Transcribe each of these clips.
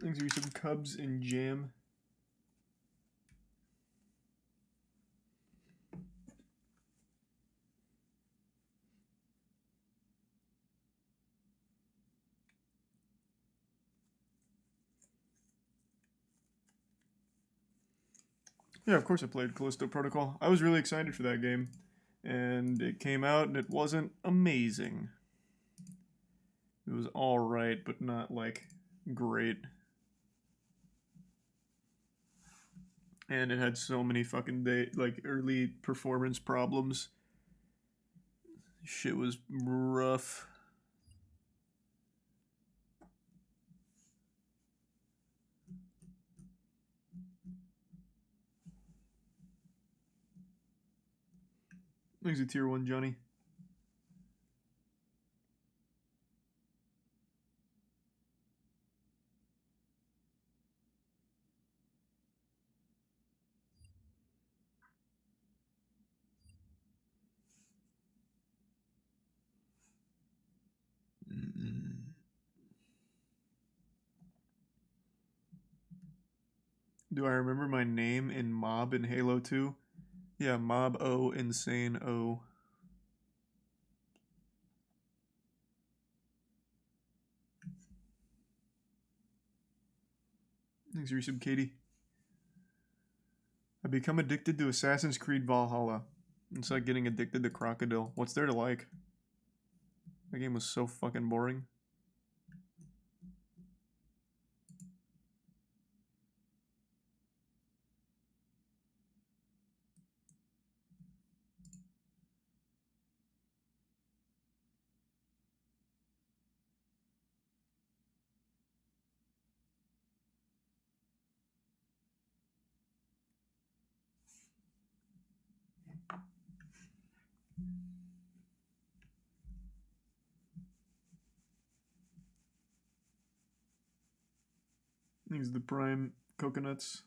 Thanks for some Cubs and jam. Yeah, of course I played Callisto Protocol. I was really excited for that game. And it came out and it wasn't amazing. It was alright, but not, like, great. And it had so many fucking early performance problems. Shit was rough. Thanks to Tier 1, Johnny. Do I remember my name in Mob in Halo 2? Yeah, Mob O, Insane O. Thanks, Resub Katie. I become addicted to Assassin's Creed Valhalla. It's like getting addicted to Crocodile. What's there to like? That game was so fucking boring. These are the prime coconuts.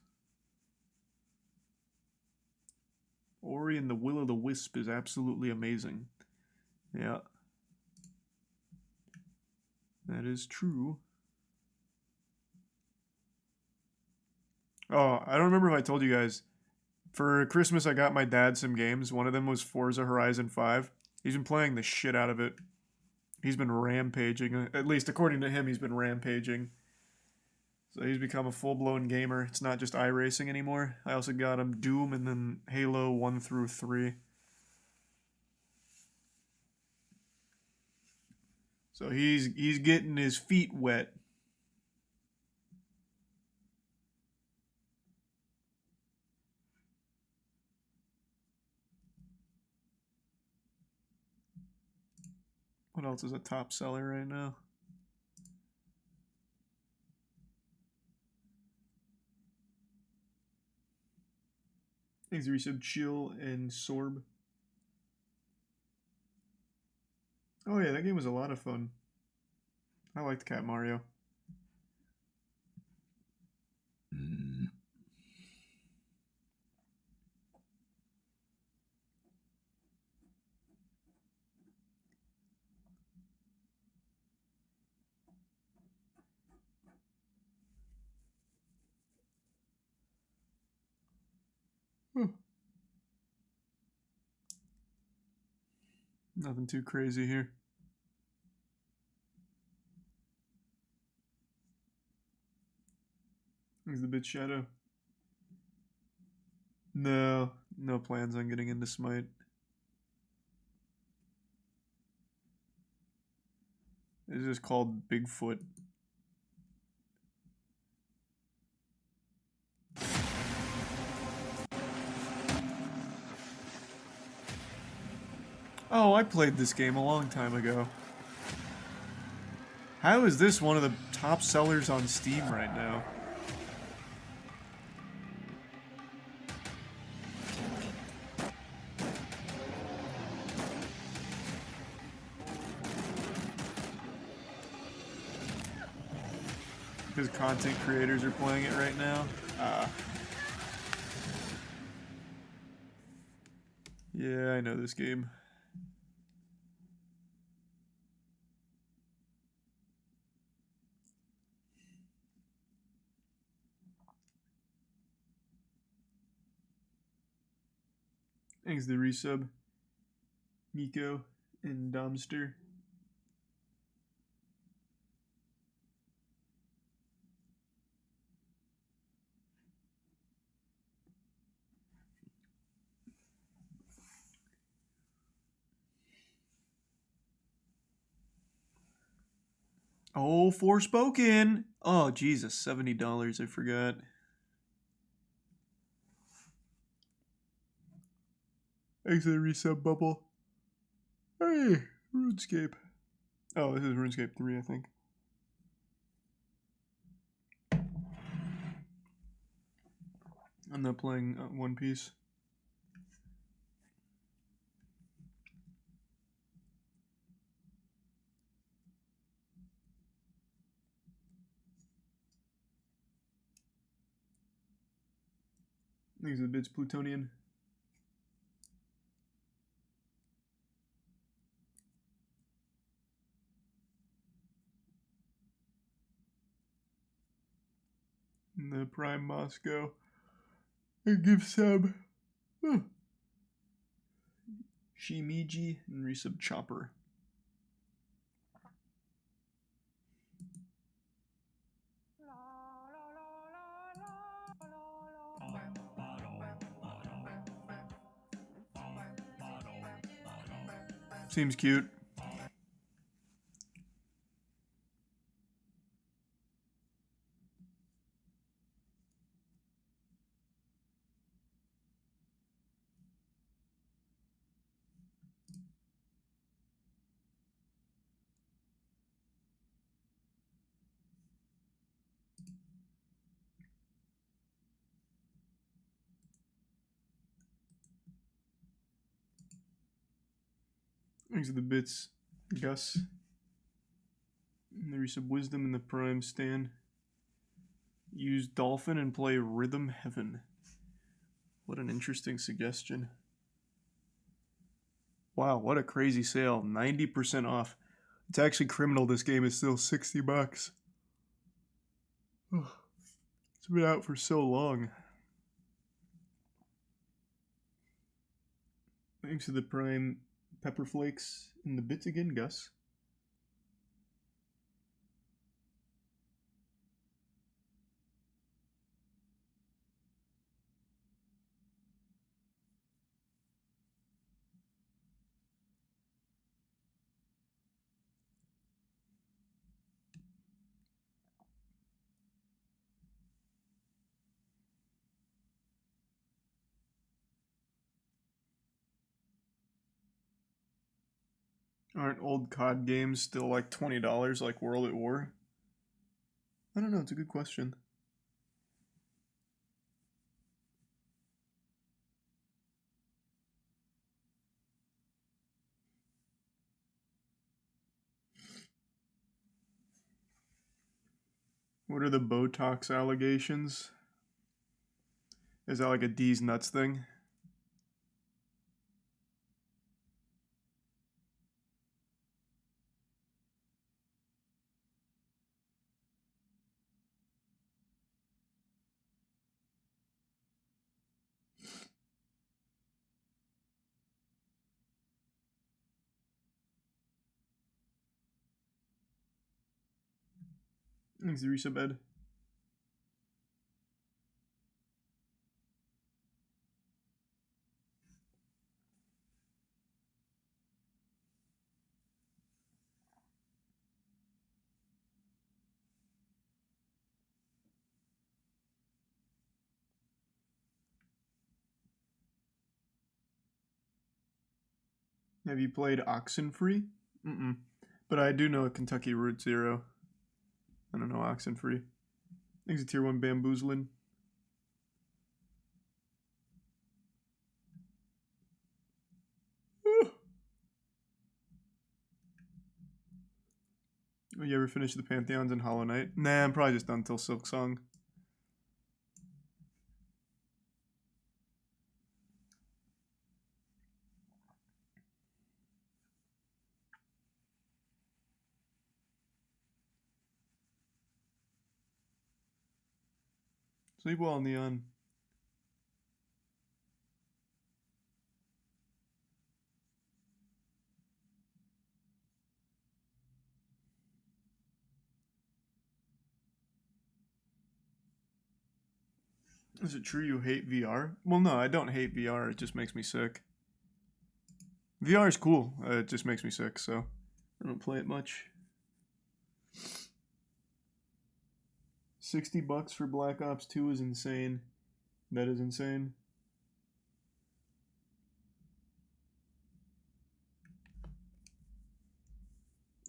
Ori and the Will-o'-the-Wisp is absolutely amazing. Yeah. That is true. Oh, I don't remember if I told you guys. For Christmas, I got my dad some games. One of them was Forza Horizon 5. He's been playing the shit out of it. He's been rampaging. At least according to him, he's been rampaging. So he's become a full-blown gamer. It's not just iRacing anymore. I also got him Doom and then Halo 1 through 3. So he's getting his feet wet. What else is a top seller right now? Thanks, Resub, Chill, and Sorb. Oh yeah, that game was a lot of fun. I liked Cat Mario. Nothing too crazy here. Thanks, the bit Shadow. No plans on getting into Smite. It's just called Bigfoot. Oh, I played this game a long time ago. How is this one of the top sellers on Steam right now? Because content creators are playing it right now? Yeah, I know this game. Thanks the resub. Miko and Domster. Oh, Forspoken! Oh, Jesus, $70. I forgot. Thanks for the resub, Bubble. Hey, RuneScape. Oh, this is RuneScape 3, I think. I'm not playing One Piece. Thanks for the bits, Plutonian. And the Prime Moscow. And give sub. Shimiji and resub Chopper. Seems cute. Thanks for the bits, Gus. And the resub Wisdom in the Prime Stand. Use Dolphin and play Rhythm Heaven. What an interesting suggestion. Wow, what a crazy sale. 90% off. It's actually criminal this game is still $60. It's been out for so long. Thanks to the Prime Pepper Flakes and the bits again, Gus. Aren't old COD games still like $20 like World at War? I don't know, it's a good question. What are the Botox allegations? Is that like a D's nuts thing? Thanks, Risa Bed. Have you played Oxenfree? Mm-mm. But I do know Kentucky Route Zero. I don't know Oxenfree. Thanks to Tier 1 Bamboozlin. Oh, you ever finish the Pantheons and Hollow Knight? Nah, I'm probably just done till Silk Song. Sleep well, Neon. Is it true you hate VR? Well, no, I don't hate VR. It just makes me sick. VR is cool. It just makes me sick, so I don't play it much. $60 for Black Ops 2 is insane. That is insane.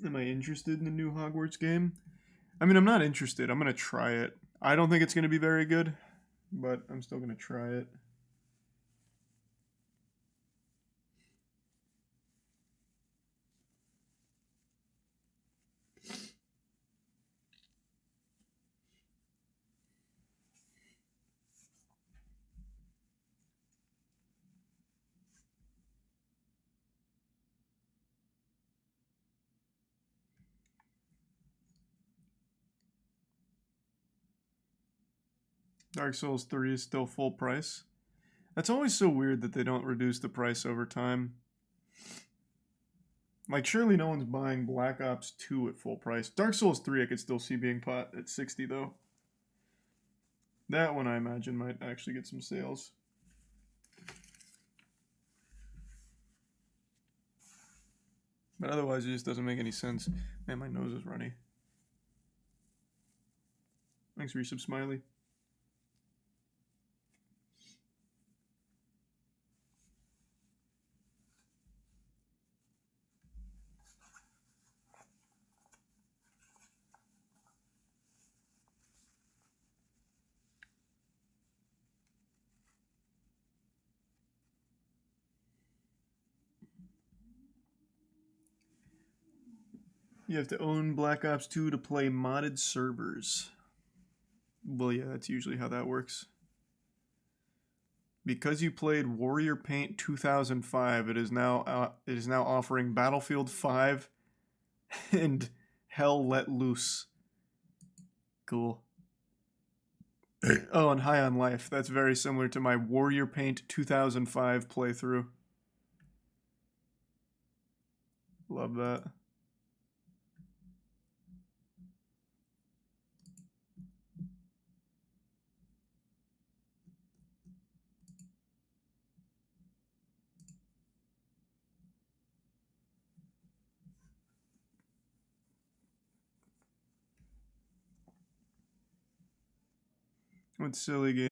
Am I interested in the new Hogwarts game? I mean, I'm not interested. I'm going to try it. I don't think it's going to be very good, but I'm still going to try it. Dark Souls 3 is still full price. That's always so weird that they don't reduce the price over time. Like, surely no one's buying Black Ops 2 at full price. Dark Souls 3 I could still see being bought at 60 though. That one I imagine might actually get some sales. But otherwise it just doesn't make any sense. Man, my nose is runny. Thanks, Resub Smiley. You have to own Black Ops 2 to play modded servers. Well, yeah, that's usually how that works. Because you played Warrior Paint 2005, it is now offering Battlefield 5 and Hell Let Loose. Cool. Oh, and High on Life. That's very similar to my Warrior Paint 2005 playthrough. Love that. What silly game.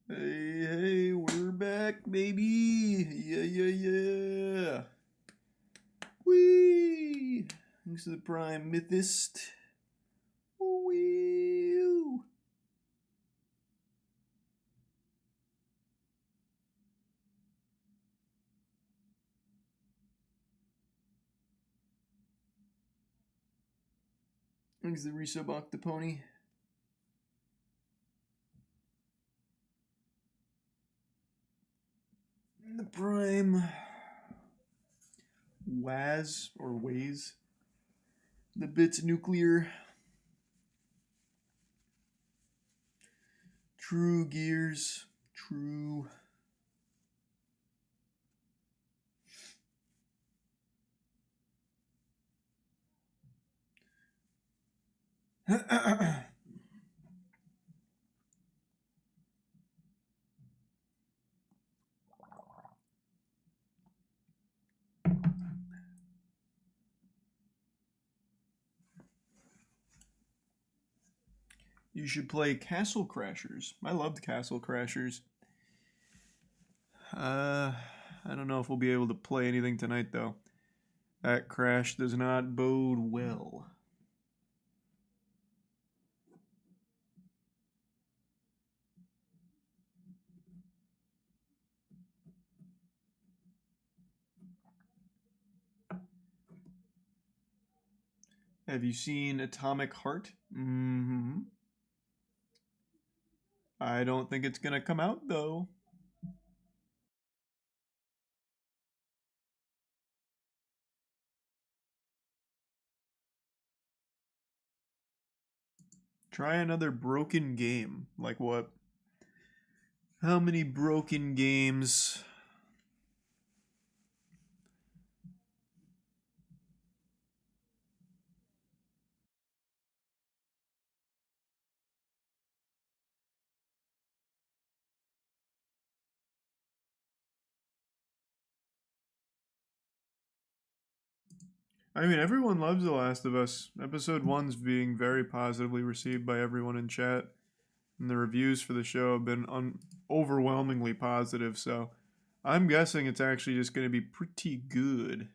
Hey, we're back, baby. Yeah. Whee! Thanks to the Prime Mythist. Woo! Thanks to the Resub Octopony. The Prime Waz or Waze. The Bits Nuclear. True Gears. True. You should play Castle Crashers. I loved Castle Crashers. I don't know if we'll be able to play anything tonight, though. That crash does not bode well. Have you seen Atomic Heart? Mm-hmm. I don't think it's gonna come out, though. Try another broken game. Like what? How many broken games? I mean, everyone loves The Last of Us. Episode 1's being very positively received by everyone in chat. And the reviews for the show have been overwhelmingly positive, so I'm guessing it's actually just going to be pretty good.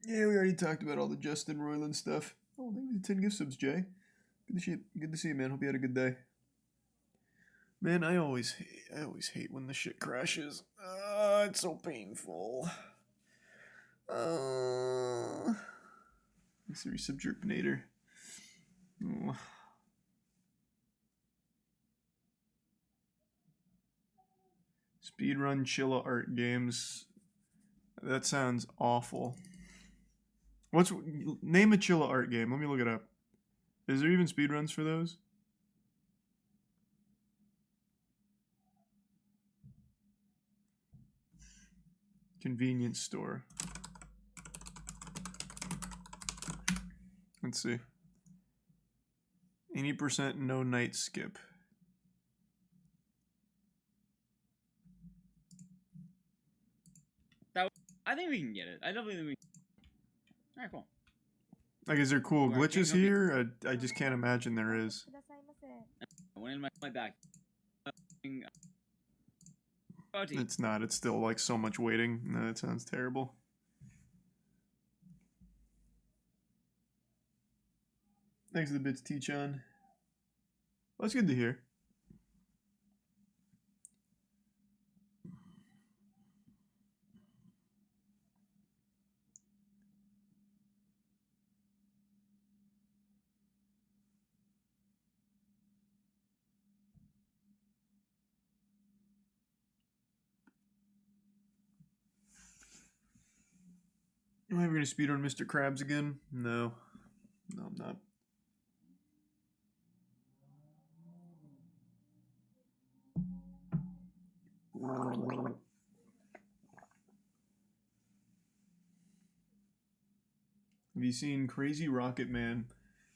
Yeah, we already talked about all the Justin Roiland stuff. Oh, thank you for the 10 gift subs, Jay. Good to see you, man. Hope you had a good day. Man, I always hate when the shit crashes. It's so painful. Let's see, Subjerpinator. Oh. Speedrun Chilla art games. That sounds awful. Name a Chilla art game? Let me look it up. Is there even speedruns for those? Convenience store. Let's see. 80% no night skip. I think we can get it. I definitely think we can. Alright, cool. Like, is there cool glitches here? I just can't imagine there is. I went in my back. It's not. It's still like so much waiting. No, that sounds terrible. Thanks for the bits, T-Chan. Well, that's good to hear. Am I ever going to speedrun Mr. Krabs again? No. No, I'm not. Have you seen Crazy Rocket Man?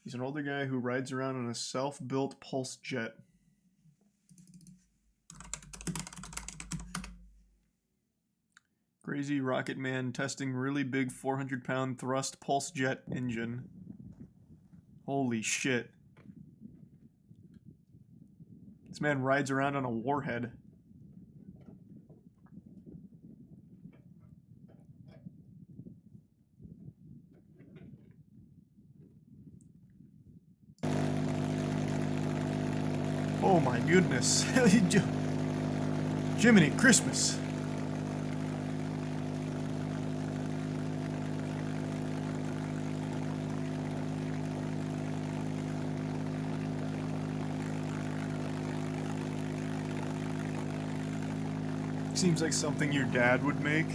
He's an older guy who rides around on a self-built pulse jet. Crazy Rocket Man testing really big 400-pound thrust pulse jet engine. Holy shit. This man rides around on a warhead. Oh my goodness. Jiminy Christmas. Seems like something your dad would make.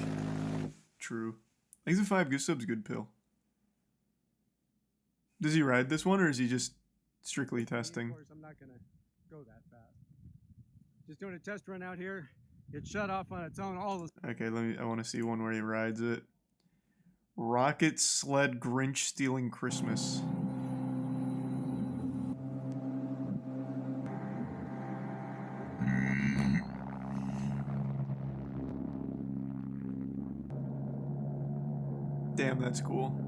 True. Thanks for 5 gift subs, good pill. Does he ride this one, or is he just strictly testing? Of course, I'm not gonna go that fast. Just doing a test run out here. It shut off on its own. All this. Okay, I want to see one where he rides it. Rocket sled Grinch stealing Christmas. Damn, that's cool.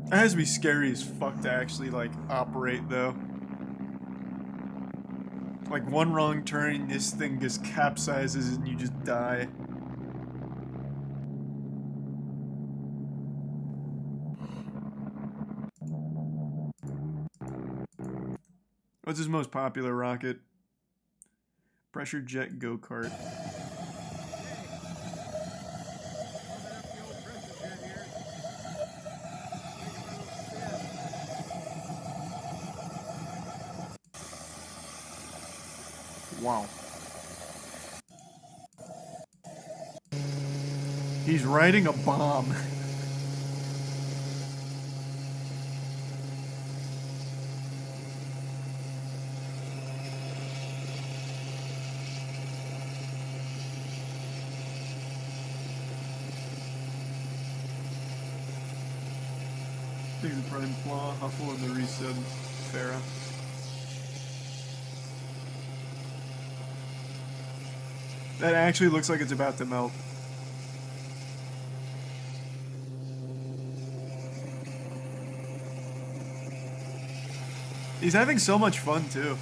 It has to be scary as fuck to actually, like, operate, though. Like, one wrong turn, this thing just capsizes and you just die. What's his most popular rocket? Pressure jet go-kart. Wow. He's riding a bomb. Take the prime claw, Huffle, and the resub Farah. That actually looks like it's about to melt. He's having so much fun, too.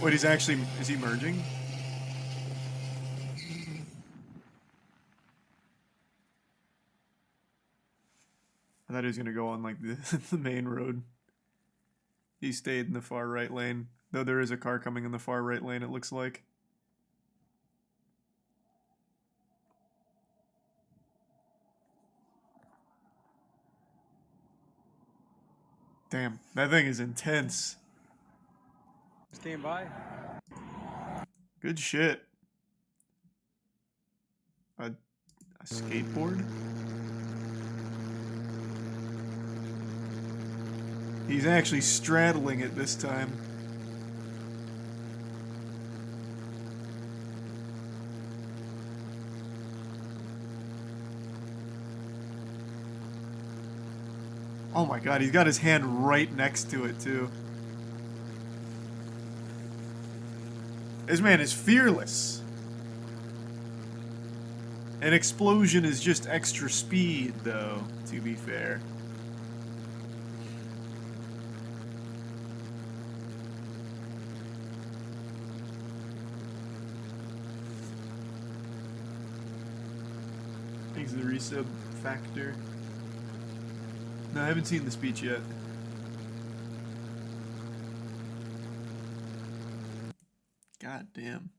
Wait, he's actually... Is he merging? I thought he was gonna go on, like, the main road. He stayed in the far right lane. Though there is a car coming in the far right lane, it looks like. Damn, that thing is intense. Stand by. Good shit. A skateboard? He's actually straddling it this time. Oh my god, he's got his hand right next to it, too. This man is fearless. An explosion is just extra speed, though, to be fair. Thanks to the resub factor. No, I haven't seen the speech yet. God damn.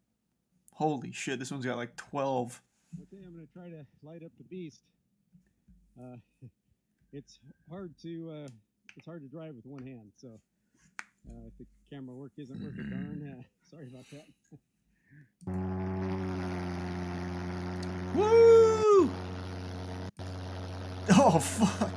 Holy shit, this one's got like 12. Okay, I'm gonna try to light up the beast. It's hard to drive with one hand, so if the camera work isn't worth a darn, sorry about that. Woo! Oh fuck.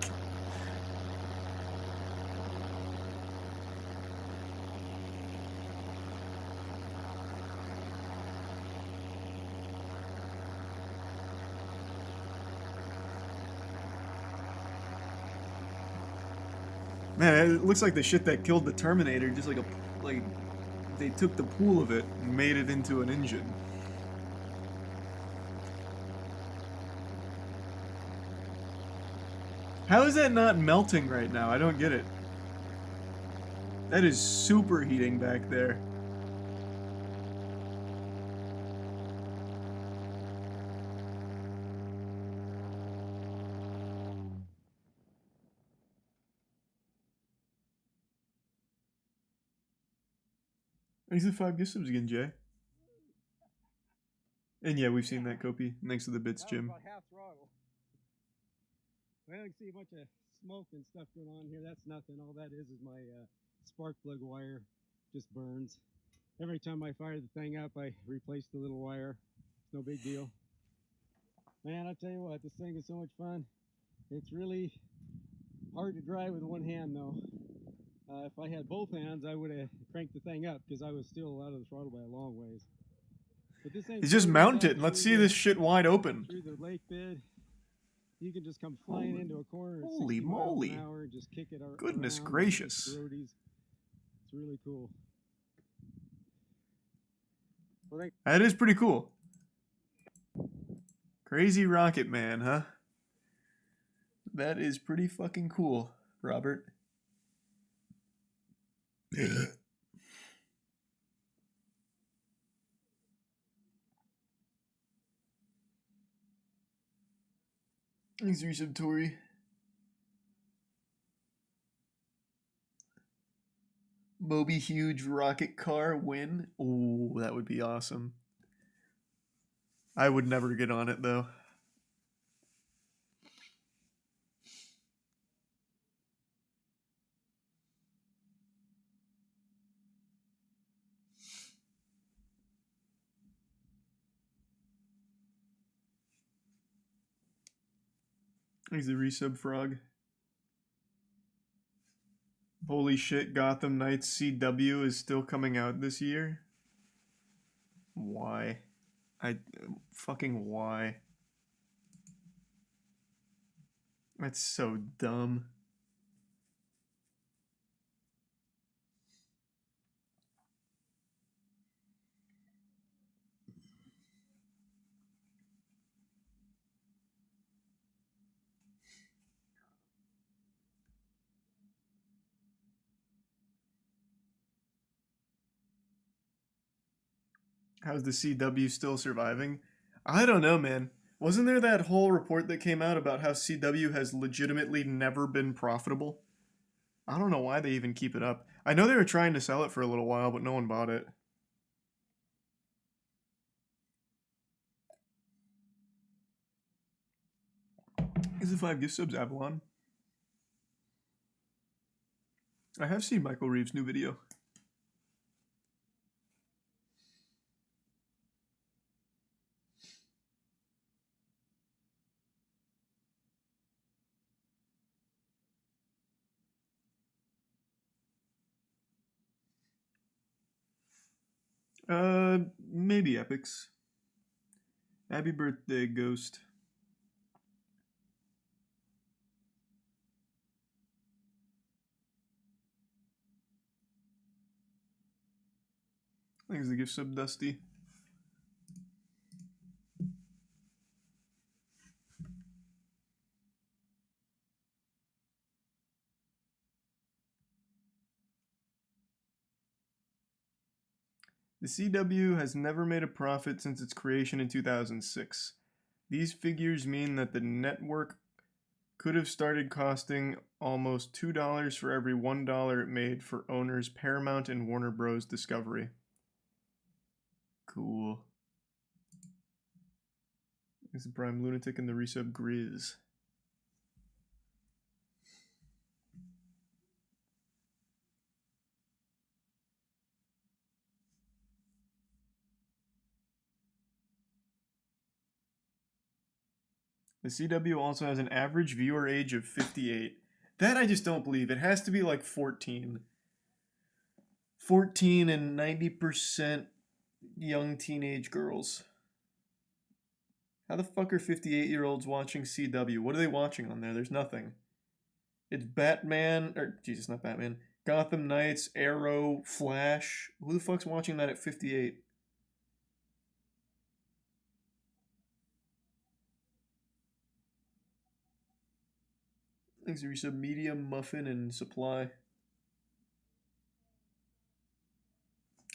Man, it looks like the shit that killed the Terminator, just like they took the pool of it and made it into an engine. How is that not melting right now? I don't get it. That is superheating back there. Thanks for the 5 gift subs again, Jay. And yeah, we've seen that, Kopi. Thanks for the bits, Jim. About half throttle. Well, I can see a bunch of smoke and stuff going on here. That's nothing. All that is my spark plug wire just burns. Every time I fire the thing up, I replace the little wire. It's no big deal. Man, I tell you what, this thing is so much fun. It's really Hard to drive with one hand though. If I had both hands, I would have cranked the thing up because I was still out of the throttle by a long ways. But this thing He's just floated mounted. up Let's through see the- this shit wide open. through the lake bed. You can just come flying into a corner at Holy 60 miles moly. an hour and just kick it around. Goodness with gracious. the roadies. It's really cool. Well, That is pretty cool. Crazy Rocket Man, huh? That is pretty fucking cool, Robert. Thanks, resub Tori. Moby huge rocket car win. Oh, that would be awesome. I would never get on it though. Thanks, the resub frog. Holy shit, Gotham Knights CW is still coming out this year? Why? Fucking why? That's so dumb. How's the CW still surviving? I don't know, man. Wasn't there that whole report that came out about how CW has legitimately never been profitable? I don't know why they even keep it up. I know they were trying to sell it for a little while, but no one bought it. Is it 5 gift subs, Avalon? I have seen Michael Reeves' new video. Maybe Epics. Happy birthday, Ghost. Thanks for the gift sub, Dusty. The CW has never made a profit since its creation in 2006. These figures mean that the network could have started costing almost $2 for every $1 it made for owners Paramount and Warner Bros. Discovery. Cool. This is Prime Lunatic and the resub Grizz. The CW also has an average viewer age of 58. That I just don't believe. It has to be like 14. 14 and 90% young teenage girls. How the fuck are 58-year-olds watching CW? What are they watching on there? There's nothing. It's Batman, or Jesus, not Batman. Gotham Knights, Arrow, Flash. Who the fuck's watching that at 58? Thanks for resub medium, muffin, and supply.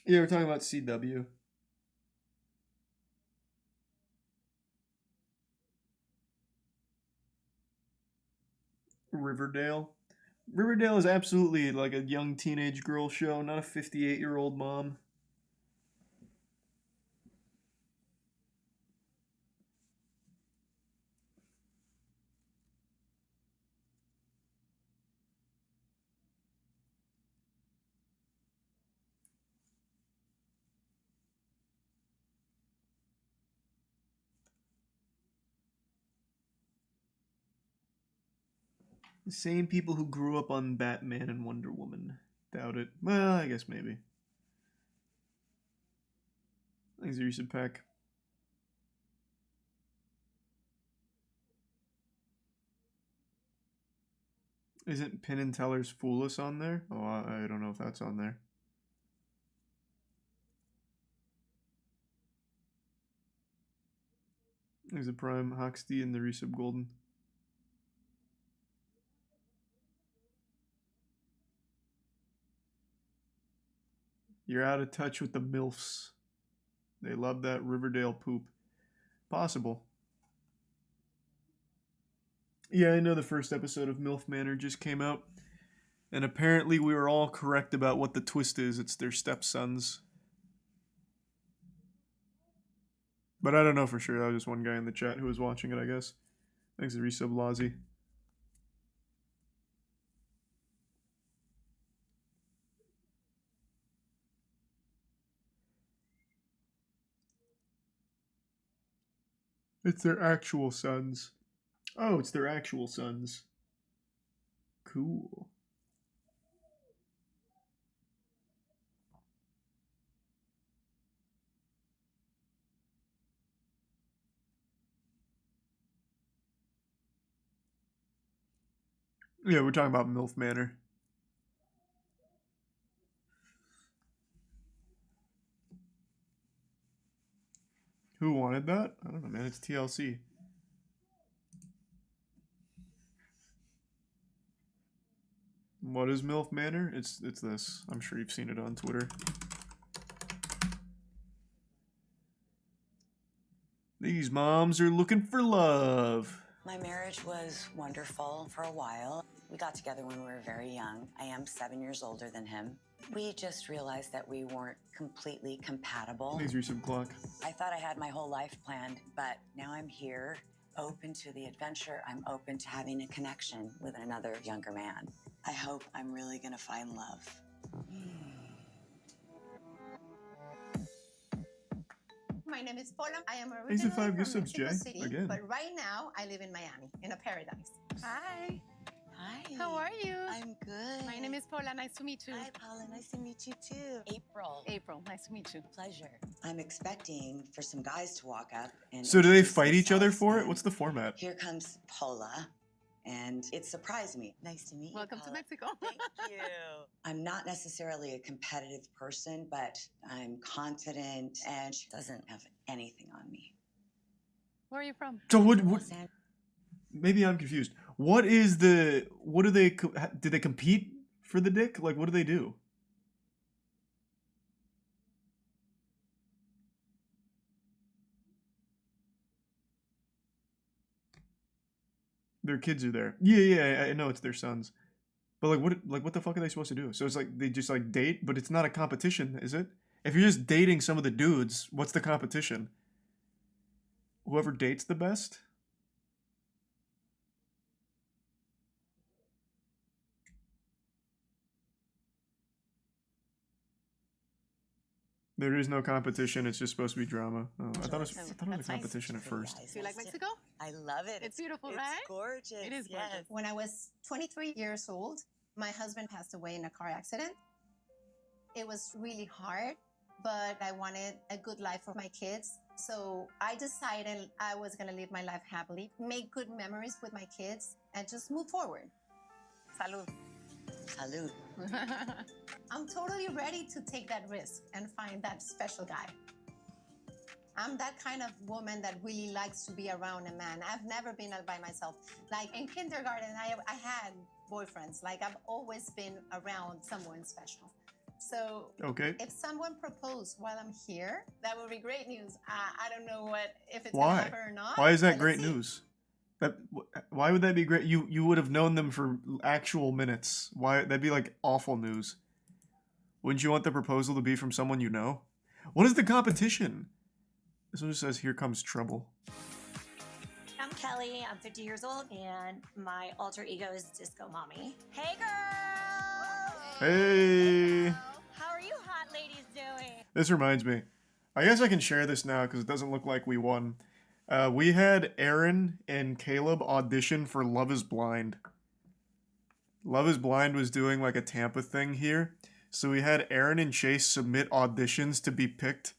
Yeah, we're talking about CW. Riverdale. Riverdale is absolutely like a young teenage girl show, not a 58-year-old mom. The same people who grew up on Batman and Wonder Woman. Doubt it. Well, I guess maybe. Thanks, Risa Peck. Isn't Penn and Teller's Fool Us on there? Oh, I don't know if that's on there. There's a Prime Hoxty and the Resub Golden. You're out of touch with the MILFs. They love that Riverdale poop. Possible. Yeah, I know the first episode of MILF Manor just came out. And apparently we were all correct about what the twist is. It's their stepsons. But I don't know for sure. That was just one guy in the chat who was watching it, I guess. Thanks to Resub Lazi. It's their actual sons. Oh, it's their actual sons. Cool. Yeah, we're talking about MILF Manor. Who wanted that? I don't know, man. It's TLC. What is MILF Manor? It's this. I'm sure you've seen it on Twitter. These moms are looking for love. My marriage was wonderful for a while. We got together when we were very young. I am 7 years older than him. We just realized that we weren't completely compatible. Thanks, Resub Clock. I thought I had my whole life planned, but now I'm here, open to the adventure. I'm open to having a connection with another younger man. I hope I'm really gonna find love. My name is Paula. I am Thanks to originally 5 from gift subs, Mexico Jay. City, Again. but right now I live in Miami, in a paradise. Hi, Hi. how are you? I'm good. My name is Paula, nice to meet you. Hi, Paula. Nice to meet you too. April. April, nice to meet you. Pleasure. I'm expecting for some guys to walk up and So do they introduce fight each other themselves, for it? and What's the format? Here comes Paula, and it surprised me. Nice to meet Welcome you, to Paula. Mexico. Thank you. I'm not necessarily a competitive person, but I'm confident, and she doesn't have anything on me. Where are you from? So what Los Angeles. maybe I'm confused. What is the what do they do they compete for the dick? Like what do they do? Their kids are there. Yeah, I know it's their sons. But what the fuck are they supposed to do? So it's like they just like date, but it's not a competition, is it? If you're just dating some of the dudes, what's the competition? Whoever dates the best? There is no competition. It's just supposed to be drama. Oh, I thought it was a That's nice. competition at first. Yes, Do you like yes. Mexico? I love it. It's beautiful, It's right? gorgeous. It is yes. gorgeous. When I was 23 years old, my husband passed away in a car accident. It was really hard, but I wanted a good life for my kids. So I decided I was going to live my life happily, make good memories with my kids, and just move forward. Salud. Salud. I'm totally ready to take that risk and find that special guy. I'm that kind of woman that really likes to be around a man. I've never been out by myself. Like in kindergarten, I had boyfriends. Like I've always been around someone special. So Okay. if someone proposed while I'm here, that would be great news. I don't know if it's Why? gonna happen or not. Why is that but great let's see. news? Why would that be great? You would have known them for actual minutes. Why that'd be like awful news. Wouldn't you want the proposal to be from someone you know? What is the competition? This one just says, "Here comes trouble." I'm Kelly. I'm 50 years old, and my alter ego is Disco Mommy. Hey, girls! Hey. How are you hot ladies doing? This reminds me. I guess I can share this now because it doesn't look like we won. We had Aaron and Caleb audition for Love is Blind. Love is Blind was doing like a Tampa thing here. So we had Aaron and Chase submit auditions to be picked,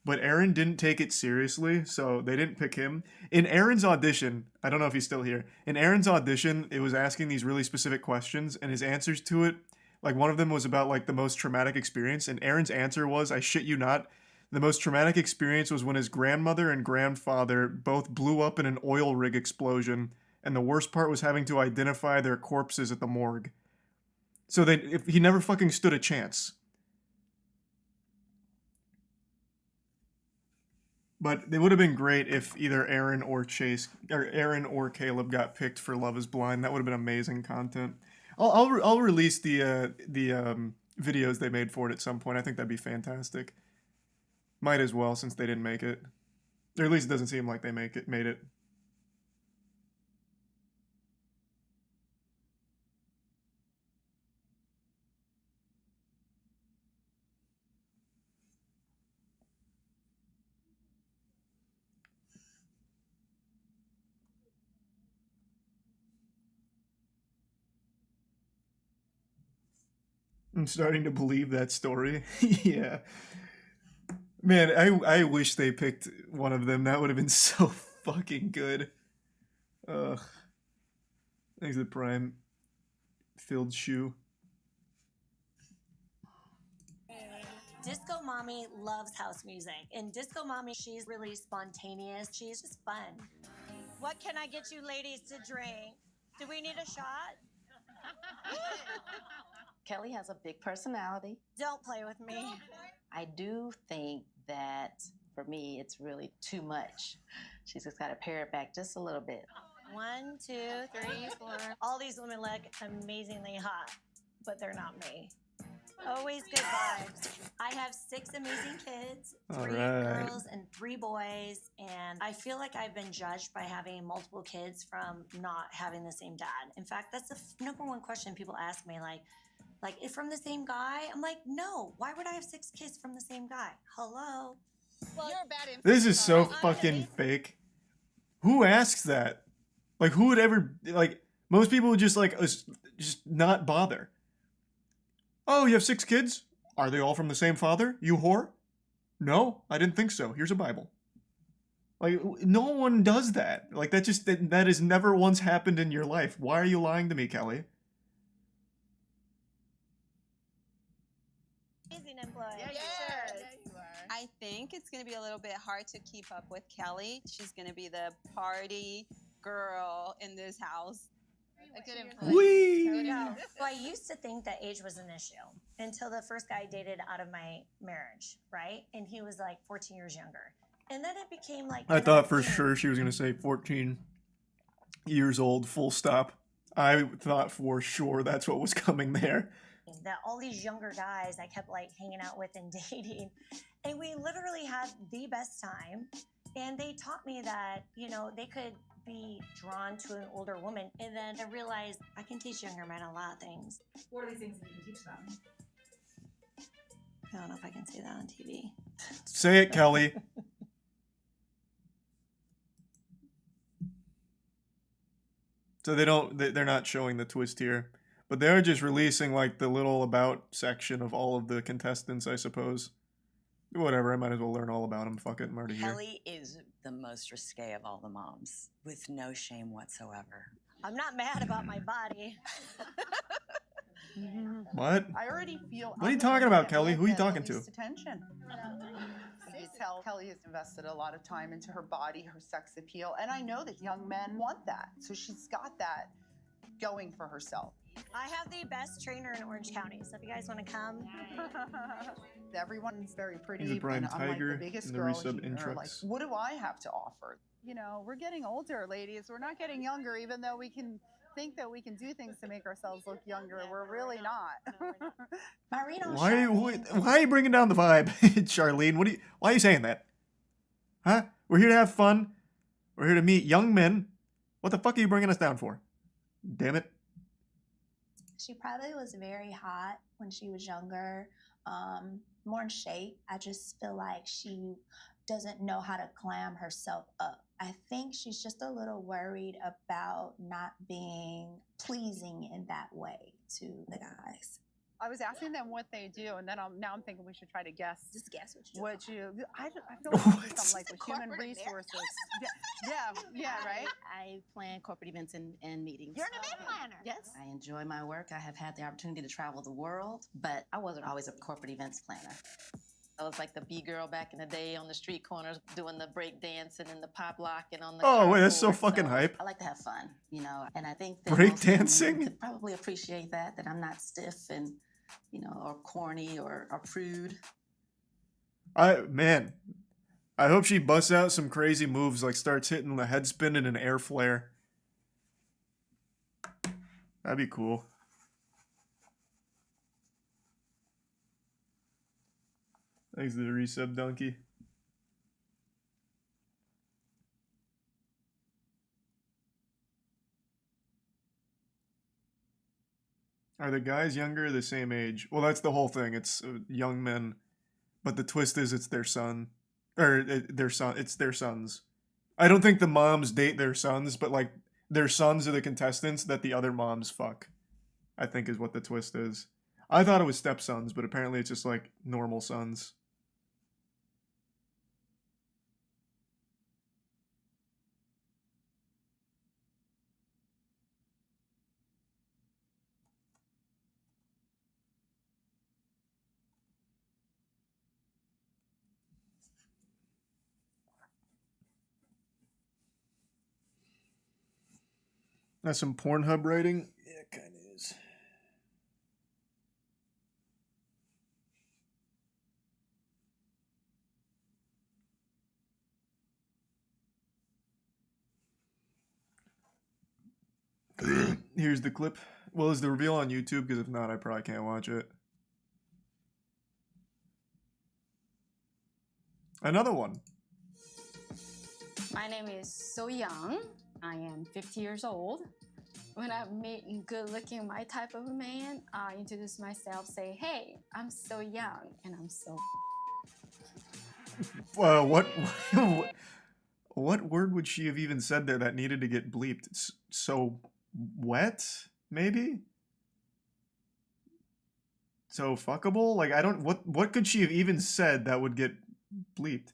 but Aaron didn't take it seriously, so they didn't pick him. In Aaron's audition, I don't know if he's still here. In Aaron's audition, it was asking these really specific questions, and his answers to it, like one of them was about like the most traumatic experience, and Aaron's answer was, I shit you not, the most traumatic experience was when his grandmother and grandfather both blew up in an oil rig explosion, and the worst part was having to identify their corpses at the morgue. So he never fucking stood a chance. But it would have been great if either Aaron or Chase, or Aaron or Caleb got picked for Love is Blind. That would have been amazing content. I'll release the videos they made for it at some point. I think that'd be fantastic. Might as well, since they didn't make it. Or at least it doesn't seem like they made it. I'm starting to believe that story. Yeah. Man, I wish they picked one of them. That would have been so fucking good. Ugh. Thanks to the Prime. Filled shoe. Disco Mommy loves house music. And Disco Mommy, she's really spontaneous. She's just fun. What can I get you ladies to drink? Do we need a shot? Kelly has a big personality. Don't play with me. I do think that for me, it's really too much. She's just got to pare it back just a little bit. 1, 2, 3, 4. All these women look amazingly hot, but they're not me. Always good vibes. I have 6 amazing kids, 3 girls and 3 boys, and I feel like I've been judged by having multiple kids from not having the same dad. In fact, that's the number one question people ask me, like, if from the same guy? I'm like, no. Why would I have 6 kids from the same guy? Hello? Well, you're a bad influence. This is so fucking fake. Who asks that? Like, who would ever, like, most people would just, like, just not bother. Oh, you have 6 kids? Are they all from the same father? You whore? No, I didn't think so. Here's a Bible. Like, no one does that. Like, that has never once happened in your life. Why are you lying to me, Kelly? Amazing influence. Yeah, you are. I think it's going to be a little bit hard to keep up with Kelly. She's going to be the party girl in this house. A good influence. Whee! No. Well, I used to think that age was an issue until the first guy I dated out of my marriage, right? And he was like 14 years younger. And then it became like... I thought for sure she was going to say 14 years old, full stop. I thought for sure that's what was coming there. That all these younger guys I kept like hanging out with and dating. And we literally had the best time. And they taught me that, you know, they could be drawn to an older woman. And then I realized I can teach younger men a lot of things. What are these things that you can teach them? I don't know if I can say that on TV. Say it, Kelly. So they're not showing the twist here. But they're just releasing like the little about section of all of the contestants, I suppose. Whatever, I might as well learn all about them. Fuck it, I'm already here. Kelly is the most risque of all the moms, with no shame whatsoever. I'm not mad about my body. What? I already feel. What are you talking about, Kelly? Who are you talking to? Attention. You can tell Kelly has invested a lot of time into her body, her sex appeal, and I know that young men want that. So she's got that going for herself. I have the best trainer in Orange County, so if you guys want to come. Everyone's very pretty. He's a Brian and I'm like Tiger the biggest in the girl resub here. introx. Like, what do I have to offer? You know, we're getting older, ladies. We're not getting younger, even though we can think that we can do things to make ourselves look younger. We're really not. Why are you bringing down the vibe, Charlene? Why are you saying that? Huh? We're here to have fun. We're here to meet young men. What the fuck are you bringing us down for? Damn it. She probably was very hot when she was younger, more in shape. I just feel like she doesn't know how to clam herself up. I think she's just a little worried about not being pleasing in that way to the guys. I was asking them what they do, and then now I'm thinking we should try to guess. Just guess what you do. I feel like it's something like with human resources. Yeah, right? I plan corporate events and meetings. You're an event planner. Yes. I enjoy my work. I have had the opportunity to travel the world, but I wasn't always a corporate events planner. I was like the B-girl back in the day on the street corners doing the break dancing and the pop locking on the Oh, wait, that's so cardboard. fucking hype. I like to have fun, you know, and I think that Break most women dancing? could probably appreciate that I'm not stiff and, you know, or corny or prude. Man, I hope she busts out some crazy moves, like starts hitting the head spin and an air flare. That'd be cool. Thanks to the resub, donkey. Are the guys younger or the same age? Well, that's the whole thing. It's young men, but the twist is it's their son, or their son. It's their sons. I don't think the moms date their sons, but like their sons are the contestants that the other moms fuck. I think is what the twist is. I thought it was stepsons, but apparently it's just like normal sons. That's some Pornhub writing? Yeah, it kind of is. Here's the clip. Well, is the reveal on YouTube? Because if not, I probably can't watch it. Another one. My name is So Young. I am 50 years old. When I meet a good-looking my type of a man, I introduce myself, say, "Hey, I'm so young and I'm so." What word would she have even said there that needed to get bleeped? So wet, maybe? So fuckable? Like I don't. What could she have even said that would get bleeped?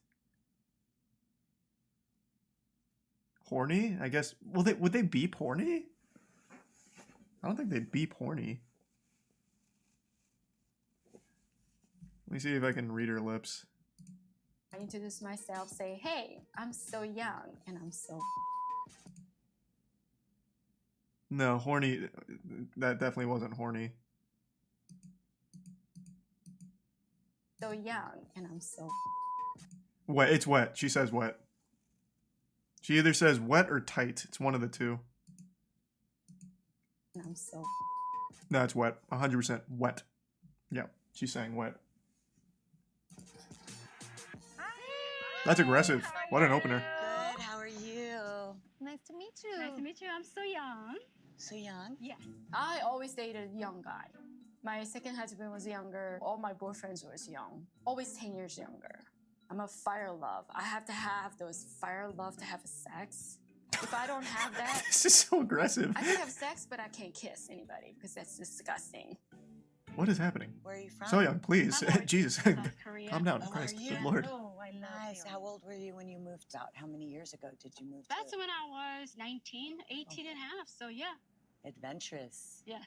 Horny? I guess. Would they beep horny? I don't think they beep horny. Let me see if I can read her lips. I introduce myself, say, "Hey, I'm so young and I'm so." No, horny. That definitely wasn't horny. So young and I'm so. Wet. It's wet. She says wet. She either says wet or tight. It's one of the two. And I'm so. No, it's wet. 100% wet. Yeah, she's saying wet. That's aggressive. What an opener. Good. How are you? Nice to meet you. Nice to meet you. I'm so young. So young? Yeah. I always dated a young guy. My second husband was younger. All my boyfriends was young. Always 10 years younger. I'm a fire love. I have to have those fire love to have sex. If I don't have that, This is so aggressive. I can have sex, but I can't kiss anybody because that's disgusting. What is happening? Where are you from? So young, please. Jesus. South Korea. Calm down. Oh, Christ. are you? Good Lord. Oh, I love Nice. you. How old were you when you moved out? How many years ago did you move That's to? when I was 19, 18 and a half. So yeah, Adventurous. yeah,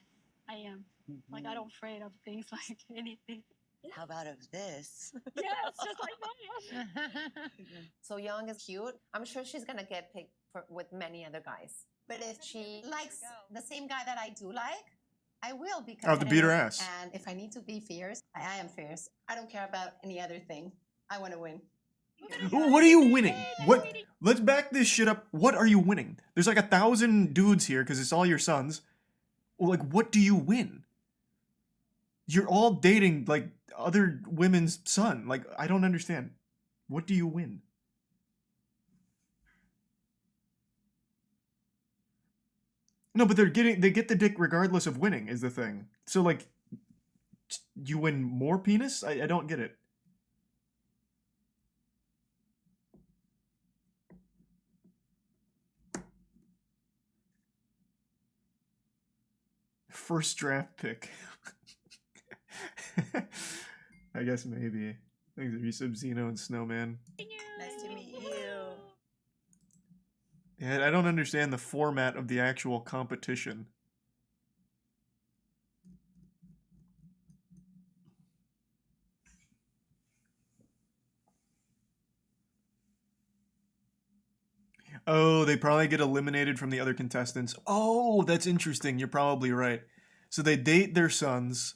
I am. Like I don't afraid of things like anything. How about of this? Yeah, it's just like that. So Young is cute. I'm sure she's gonna get picked with many other guys. But if she likes the same guy that I do like, I will be Oh, to beat her competitive. ass. And if I need to be fierce, I am fierce. I don't care about any other thing. I want to win. What are you winning? What? Let's back this shit up. What are you winning? There's like 1,000 dudes here because it's all your sons. Like, what do you win? You're all dating like other women's son. Like, I don't understand. What do you win? No, but they get the dick regardless of winning is the thing. So like, you win more penis? I don't get it. first draft pick. I guess maybe. Thanks, Resub, Xeno, and Snowman. Nice to meet you. Yeah, I don't understand the format of the actual competition. Oh, they probably get eliminated from the other contestants. Oh, that's interesting. You're probably right. So they date their sons,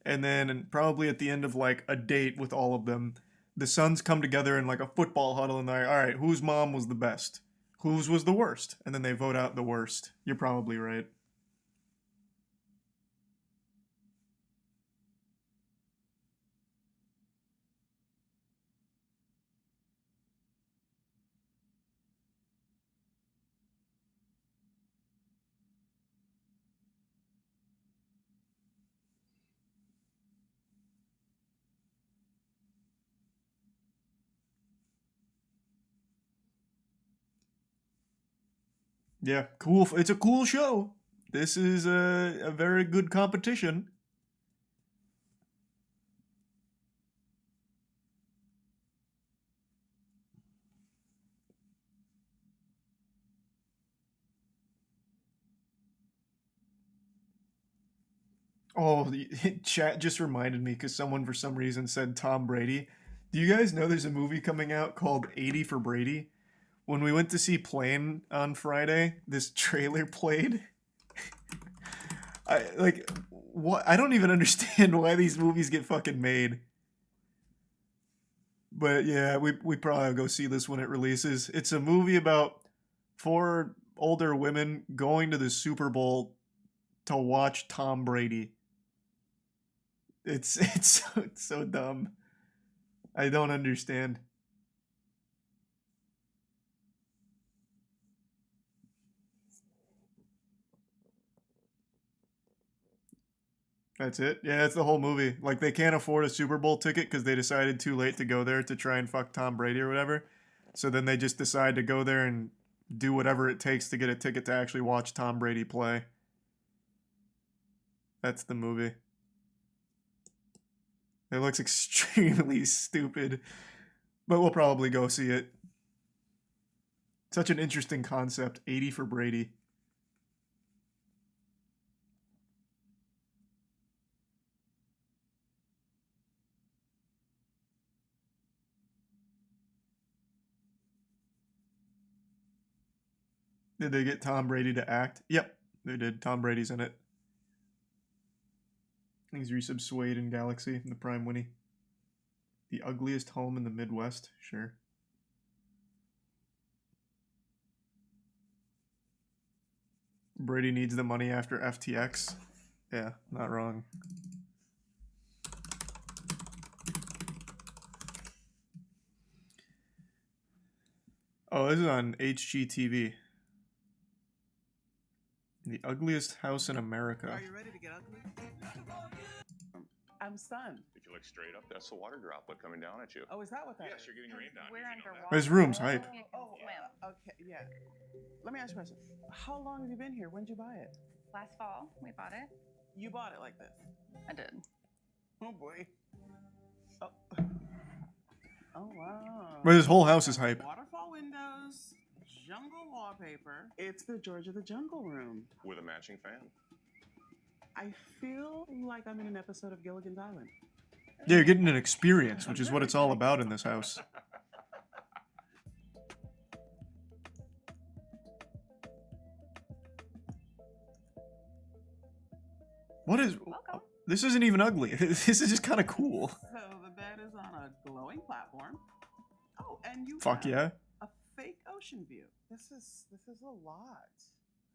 and then probably at the end of like a date with all of them, the sons come together in like a football huddle and they're like, all right, whose mom was the best? Whose was the worst? And then they vote out the worst. You're probably right. Yeah, cool. It's a cool show. This is a very good competition. Oh, the chat just reminded me because someone for some reason said Tom Brady. Do you guys know there's a movie coming out called 80 for Brady? When we went to see Plane on Friday, this trailer played. I don't even understand why these movies get fucking made. But yeah, we probably go see this when it releases. It's a movie about 4 older women going to the Super Bowl to watch Tom Brady. It's so dumb. I don't understand. That's it? Yeah, that's the whole movie. Like, they can't afford a Super Bowl ticket because they decided too late to go there to try and fuck Tom Brady or whatever. So then they just decide to go there and do whatever it takes to get a ticket to actually watch Tom Brady play. That's the movie. It looks extremely stupid, but we'll probably go see it. Such an interesting concept. 80 for Brady. Did they get Tom Brady to act? Yep, they did. Tom Brady's in it. Things resub Suede in Galaxy, the Prime Winnie. The ugliest home in the Midwest? Sure. Brady needs the money after FTX. Yeah, not wrong. Oh, this is on HGTV. The ugliest house in America. Are you ready to get ugly? I'm stunned. If you look straight up, that's the water droplet coming down at you. Oh, is that what that is? Yes, you're getting rained on. We're Did you know underwater. that? This room's hype. Okay, yeah. Let me ask you a question. How long have you been here? When did you buy it? Last fall, we bought it. You bought it like this? I did. Oh boy. Oh. Oh wow. But this whole house is hype. Waterfall windows, jungle wallpaper. It's the George of the Jungle room. With a matching fan. I feel like I'm in an episode of Gilligan's Island. Yeah, you're getting an experience, which is what it's all about in this house. What is... Welcome. This isn't even ugly. This is just kind of cool. So the bed is on a glowing platform. Oh, and you Fuck have yeah. a fake ocean view. This is a lot.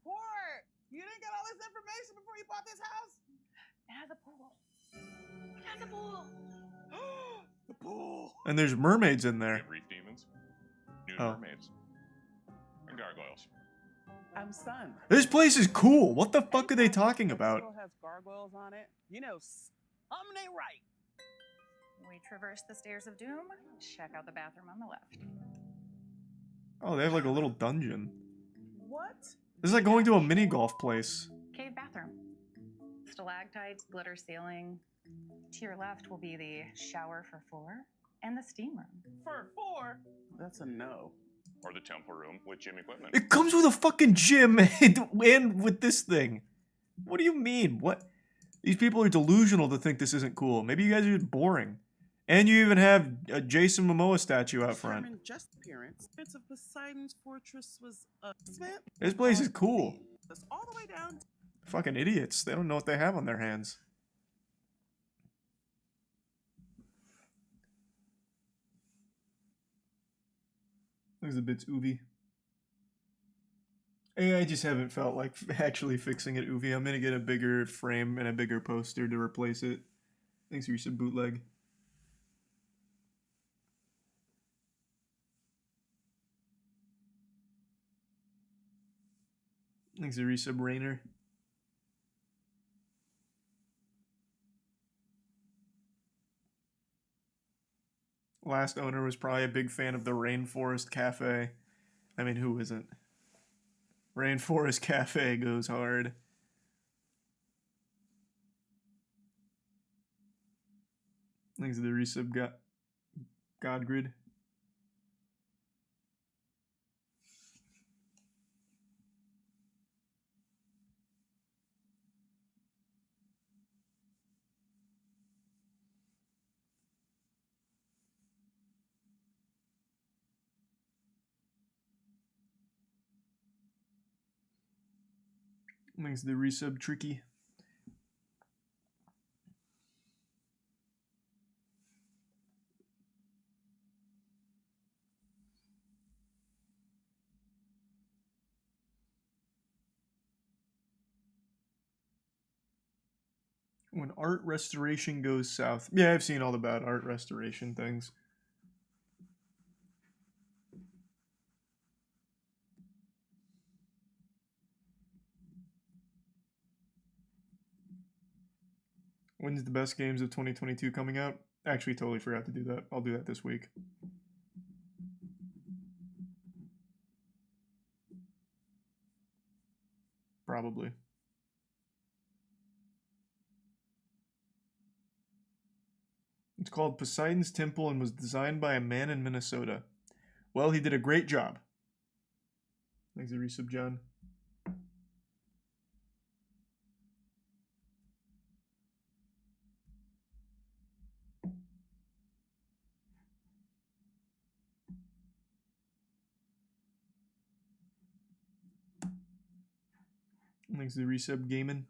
Port! You didn't get all this information before you bought this house? It has a pool. It has a pool. The pool. And there's mermaids in We there. have reef demons, nude Oh. mermaids, and gargoyles. I'm stunned. This place is cool. What the fuck are they talking about? It has gargoyles on it. You know, something ain't right. We traverse the stairs of doom. Check out the bathroom on the left. Oh, they have like a little dungeon. What? This is like going to a mini golf place. Cave bathroom. stalactites, glitter ceiling. To your left will be the shower for 4 and the steam room. For 4? That's a no. Or the temple room with gym equipment. It comes with a fucking gym and with this thing. What do you mean? What? These people are delusional to think this isn't cool. Maybe you guys are just boring. And you even have a Jason Momoa statue out front. Just appearance. Bits of Poseidon's fortress was spent. This place is cool. All the way down. Fucking idiots. They don't know what they have on their hands. There's a bits Uvi. I just haven't felt like actually fixing it, Uvi. I'm gonna get a bigger frame and a bigger poster to replace it. Thanks for your sub bootleg. Thanks for resub Rainer. Last owner was probably a big fan of the Rainforest Cafe. I mean, who isn't? Rainforest Cafe goes hard. Thanks to the resub Godgrid. Thanks to the resub Tricky. When art restoration goes south. Yeah, I've seen all the bad art restoration things. When's the best games of 2022 coming out? Actually, totally forgot to do that. I'll do that this week. Probably. It's called Poseidon's Temple and was designed by a man in Minnesota. Well, he did a great job. Thanks for resub, John. Thanks to the resub gaming.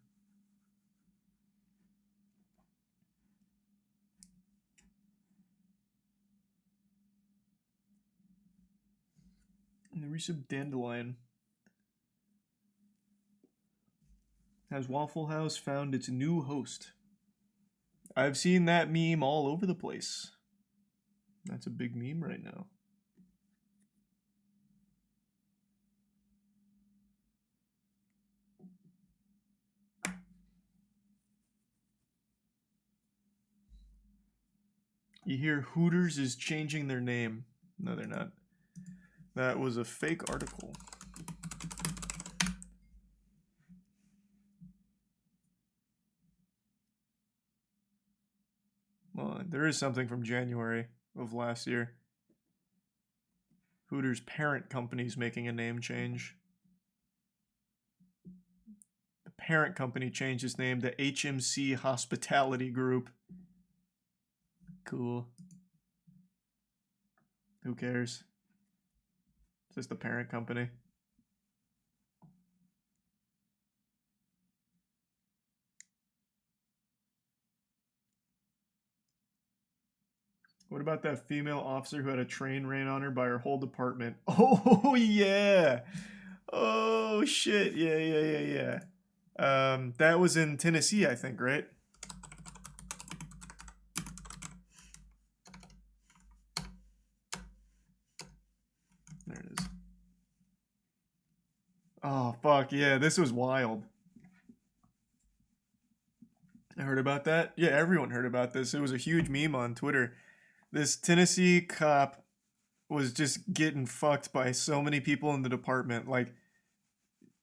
And the resub Dandelion. Has Waffle House found its new host? I've seen that meme all over the place. That's a big meme right now. You hear Hooters is changing their name. No, they're not. That was a fake article. Well, there is something from January of last year. Hooters' parent company's making a name change. The parent company changed its name to HMC Hospitality Group. Cool. Who cares? It's just the parent company. What about that female officer who had a train ran on her by her whole department? Oh, yeah. Oh, shit. Yeah. That was in Tennessee, I think, right? There it is. Oh, fuck. Yeah, this was wild. I heard about that. Yeah, everyone heard about this. It was a huge meme on Twitter. This Tennessee cop was just getting fucked by so many people in the department. Like,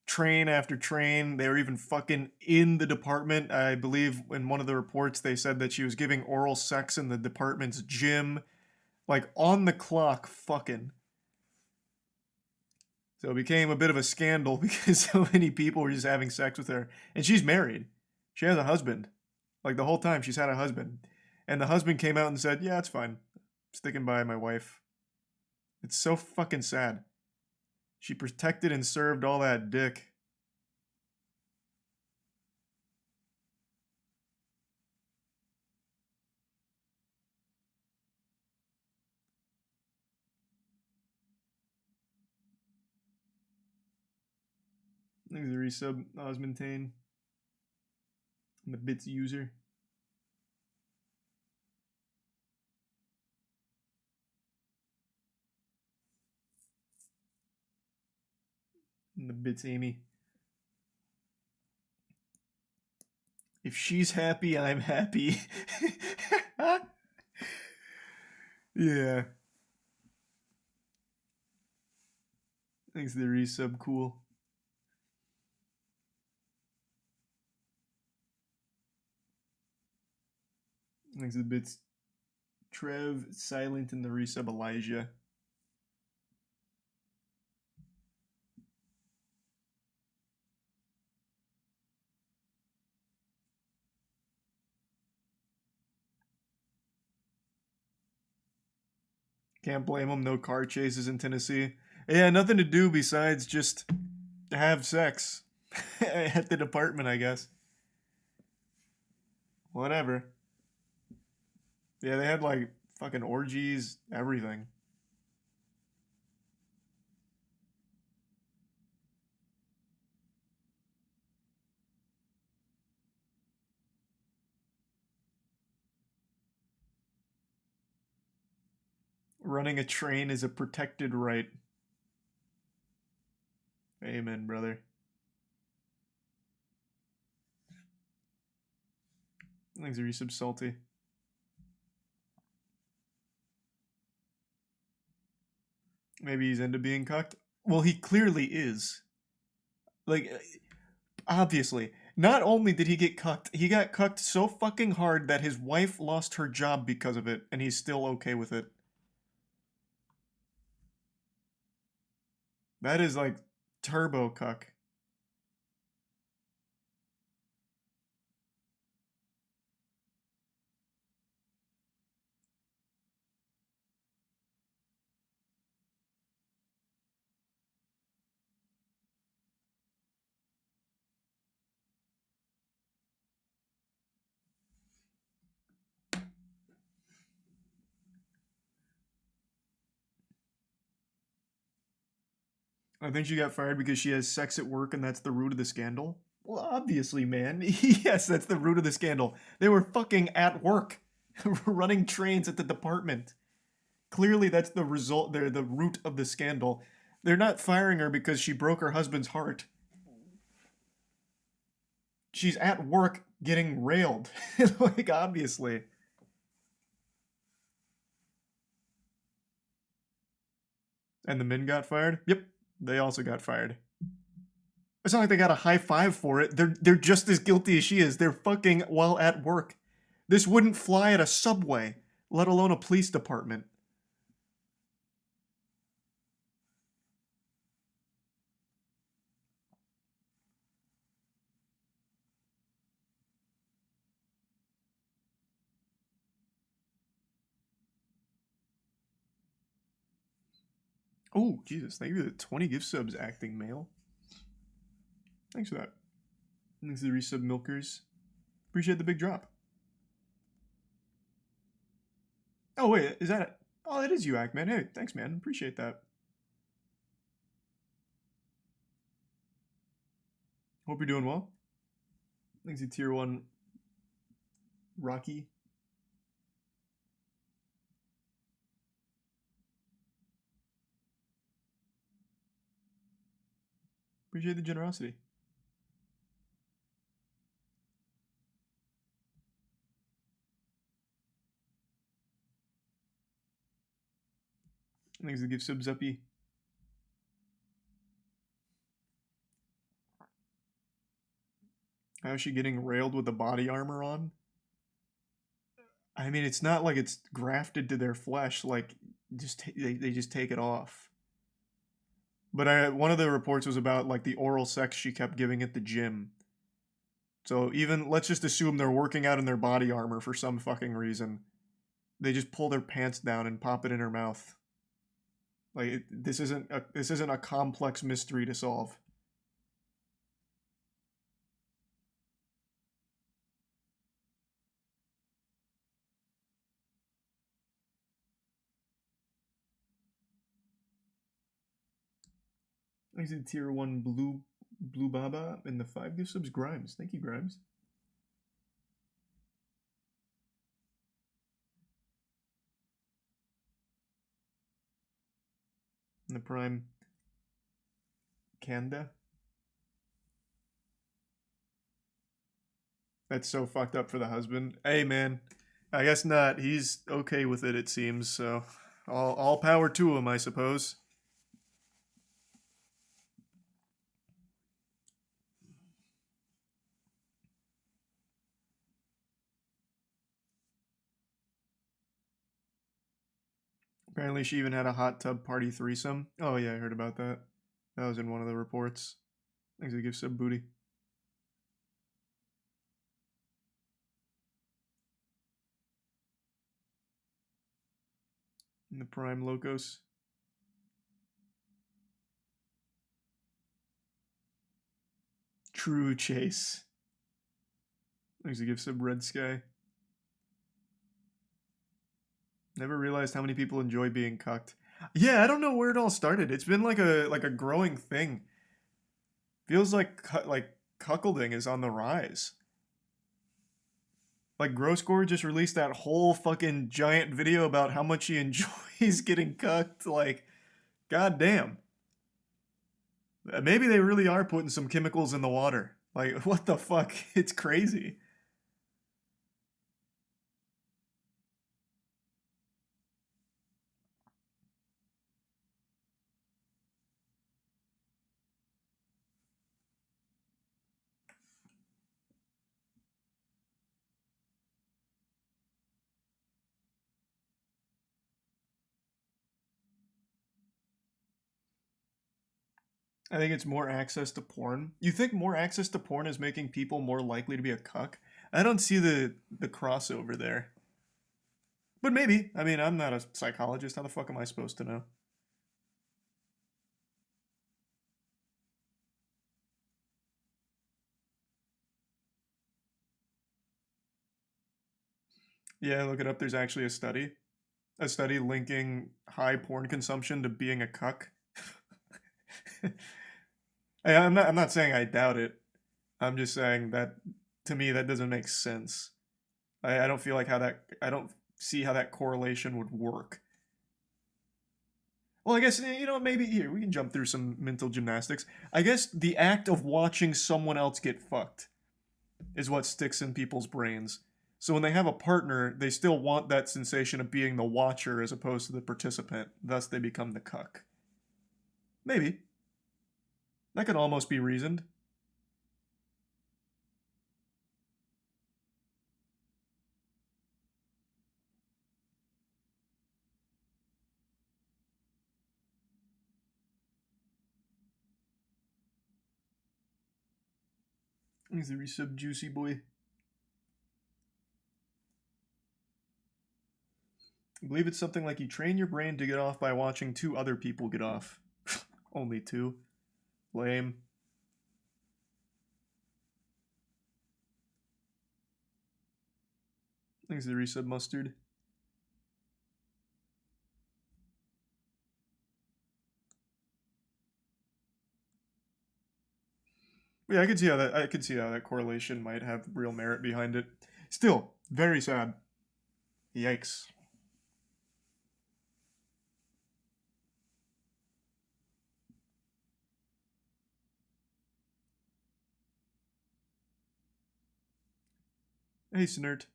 train after train. They were even fucking in the department. I believe in one of the reports they said that she was giving oral sex in the department's gym. Like, on the clock fucking. So it became a bit of a scandal because so many people were just having sex with her. And she's married. She has a husband. Like, the whole time she's had a husband. And the husband came out and said, yeah, it's fine. I'm sticking by my wife. It's so fucking sad. She protected and served all that dick. Thanks the resub, Osmantane. And the bits user. And the bits Amy. If she's happy, I'm happy. Yeah. Thanks the resub, cool. Thanks the bits Trev, Silent, and the resub Elijah. Can't blame him, no car chases in Tennessee. Yeah, nothing to do besides just have sex. At the department, I guess. Whatever. Yeah, they had like fucking orgies, everything. Running a train is a protected right. Amen, brother. Thanks, resub salty. Maybe he's into being cucked. Well, he clearly is. Like, obviously. Not only did he get cucked, he got cucked so fucking hard that his wife lost her job because of it, and he's still okay with it. That is like turbo cuck. I think she got fired because she has sex at work and that's the root of the scandal. Well, obviously, man. Yes, that's the root of the scandal. They were fucking at work, running trains at the department. Clearly, that's the result. They're the root of the scandal. They're not firing her because she broke her husband's heart. She's at work getting railed. Like, obviously. And the men got fired? Yep, they also got fired. It's not like they got a high five for it. They're just as guilty as she is. They're fucking while at work. This wouldn't fly at a subway, let alone a police department. Oh, Jesus, thank you for the 20 gift subs, acting male. Thanks for that. Thanks to the resub milkers. Appreciate the big drop. Oh, wait, is that it? Oh, that is you, Act, man. Hey, thanks, man. Appreciate that. Hope you're doing well. Thanks to Tier 1 Rocky. Appreciate the generosity. Thanks to the gift subs, Uppy. How is she getting railed with the body armor on? I mean, it's not like it's grafted to their flesh. Like, they just take it off. But one of the reports was about like the oral sex she kept giving at the gym. So even let's just assume they're working out in their body armor for some fucking reason. They just pull their pants down and pop it in her mouth. Like this isn't a complex mystery to solve. I see tier 1 blue baba and the 5 gift subs. Grimes, thank you, Grimes. And the prime Kanda. That's so fucked up for the husband. Hey man, I guess not. He's okay with it, it seems. So all power to him, I suppose. Apparently she even had a hot tub party threesome. Oh yeah, I heard about that. That was in one of the reports. Thanks to give sub booty. In the prime locos. True chase. Thanks to give sub red sky. Never realized how many people enjoy being cucked. Yeah, I don't know where it all started. It's been like a growing thing. Feels like cuckolding is on the rise. Like MoistCr1tikal just released that whole fucking giant video about how much he enjoys getting cucked. Like, goddamn. Maybe they really are putting some chemicals in the water. Like, what the fuck? It's crazy. I think it's more access to porn. You think more access to porn is making people more likely to be a cuck? I don't see the crossover there. But maybe. I mean, I'm not a psychologist. How the fuck am I supposed to know? Yeah, look it up. There's actually a study. A study linking high porn consumption to being a cuck. I'm not saying I doubt it. I'm just saying that to me that doesn't make sense. I don't feel like I don't see how that correlation would work. Well, I guess, maybe here, we can jump through some mental gymnastics. I guess the act of watching someone else get fucked is what sticks in people's brains. So when they have a partner, they still want that sensation of being the watcher as opposed to the participant. Thus, they become the cuck. Maybe. That could almost be reasoned. He's the resub juicy boy. I believe it's something like you train your brain to get off by watching 2 other people get off. Only 2. Lame. Thanks to the resub mustard. Yeah, I could see how that correlation might have real merit behind it. Still, very sad. Yikes. Hey, Snert.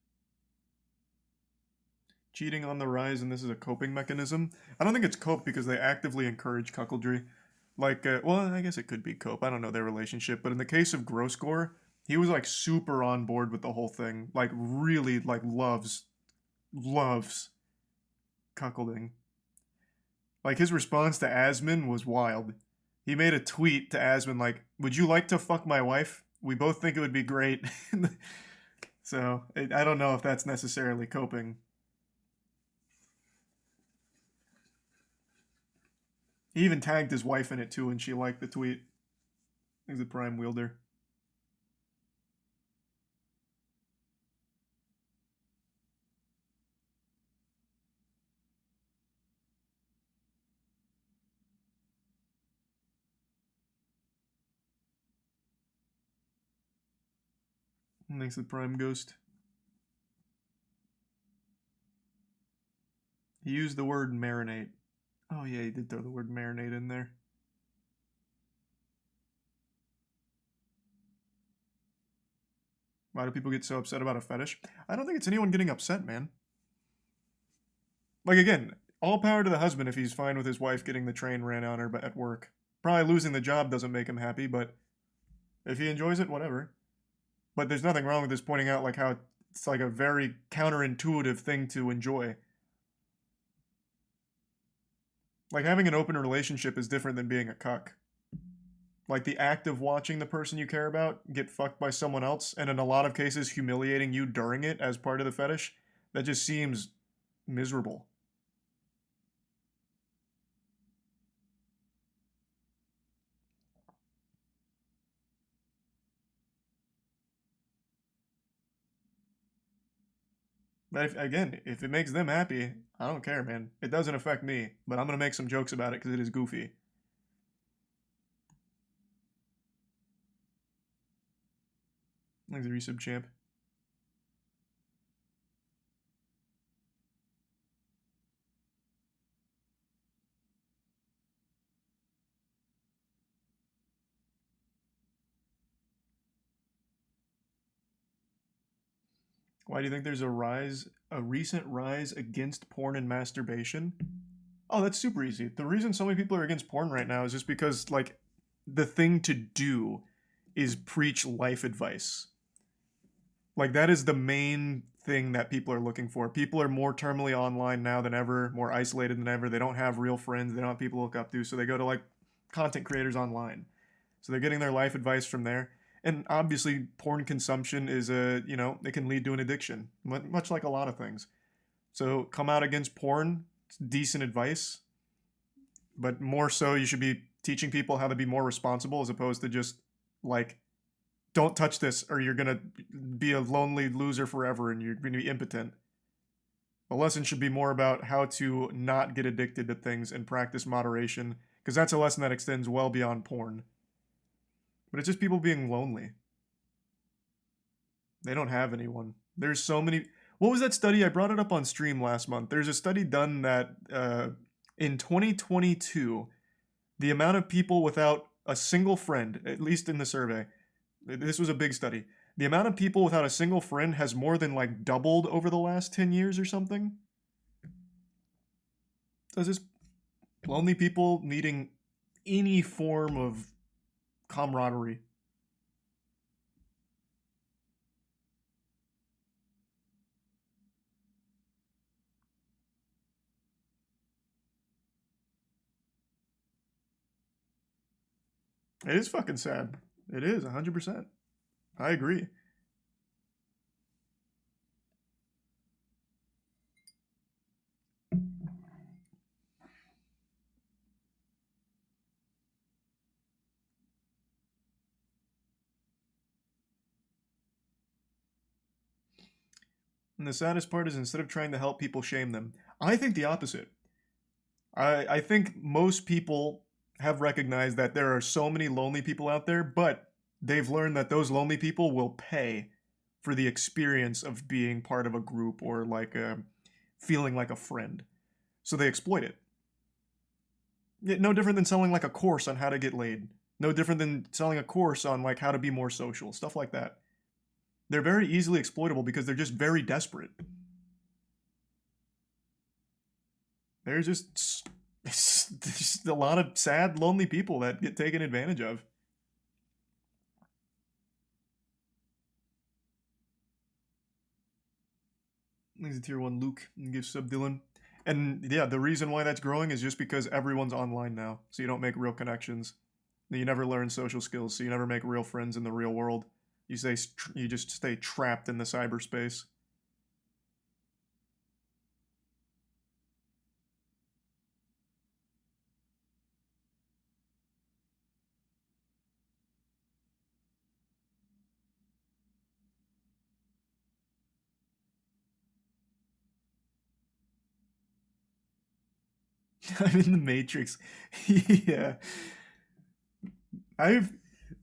Cheating on the rise, and this is a coping mechanism. I don't think it's cope because they actively encourage cuckoldry. Like, well, I guess it could be cope. I don't know their relationship, but in the case of MoistCr1tikal, He was like super on board with the whole thing. Like really like loves cuckolding. Like his response to Asmin was wild. He made a tweet to Asmin like, "Would you like to fuck my wife? We both think it would be great." So I don't know if that's necessarily coping. He even tagged his wife in it too, and she liked the tweet. He's a prime wielder. Thanks, the prime ghost. He used the word marinate. Oh yeah, he did throw the word marinate in there. Why do people get so upset about a fetish? I don't think it's anyone getting upset, man. Like, again, all power to the husband if he's fine with his wife getting the train ran on her at work. Probably losing the job doesn't make him happy, but if he enjoys it, whatever. But there's nothing wrong with this pointing out like how it's like a very counterintuitive thing to enjoy. Like, having an open relationship is different than being a cuck. Like, the act of watching the person you care about get fucked by someone else, and in a lot of cases humiliating you during it as part of the fetish, that just seems miserable. But if it makes them happy, I don't care, man. It doesn't affect me, but I'm gonna make some jokes about it because it is goofy. Thanks, the resub champ. Why do you think there's a recent rise against porn and masturbation? Oh, that's super easy. The reason so many people are against porn right now is just because, like, the thing to do is preach life advice. Like, that is the main thing that people are looking for. People are more terminally online now than ever, more isolated than ever. They don't have real friends. They don't have people to look up to, so they go to, like, content creators online. So they're getting their life advice from there. And obviously, porn consumption is it can lead to an addiction, much like a lot of things. So come out against porn, it's decent advice. But more so, you should be teaching people how to be more responsible as opposed to just, like, don't touch this or you're going to be a lonely loser forever and you're going to be impotent. The lesson should be more about how to not get addicted to things and practice moderation, because that's a lesson that extends well beyond porn. But it's just people being lonely. They don't have anyone. There's so many... What was that study? I brought it up on stream last month. There's a study done that in 2022, the amount of people without a single friend, at least in the survey, this was a big study. The amount of people without a single friend has more than like doubled over the last 10 years or something. So it's just lonely people needing any form of camaraderie. It is fucking sad. It is, 100%. I agree. And the saddest part is instead of trying to help people, shame them. I think the opposite. I think most people have recognized that there are so many lonely people out there, but they've learned that those lonely people will pay for the experience of being part of a group or like feeling like a friend. So they exploit it. No different than selling like a course on how to get laid. No different than selling a course on like how to be more social, stuff like that. They're very easily exploitable because they're just very desperate. There's just a lot of sad, lonely people that get taken advantage of. Thanks to tier 1 Luke and give sub Dylan. And yeah, the reason why that's growing is just because everyone's online now, so you don't make real connections. You never learn social skills, so you never make real friends in the real world. You just stay trapped in the cyberspace. I'm in the Matrix. Yeah.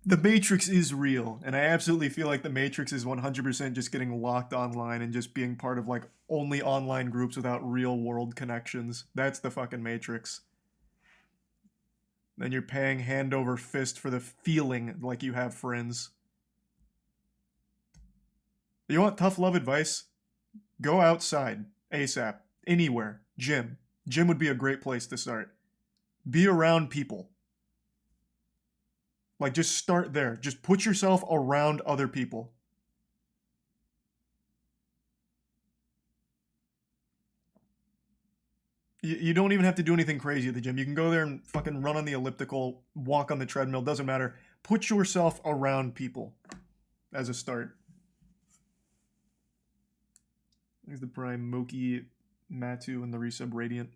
The Matrix is real, and I absolutely feel like the Matrix is 100% just getting locked online and just being part of like only online groups without real world connections. That's the fucking Matrix. Then you're paying hand over fist for the feeling like you have friends. You want tough love advice? Go outside, ASAP, anywhere, gym. Gym would be a great place to start. Be around people. Like, just start there. Just put yourself around other people. You don't even have to do anything crazy at the gym. You can go there and fucking run on the elliptical, walk on the treadmill, doesn't matter. Put yourself around people as a start. There's the Prime Moki, Matu, and the resub Radiant.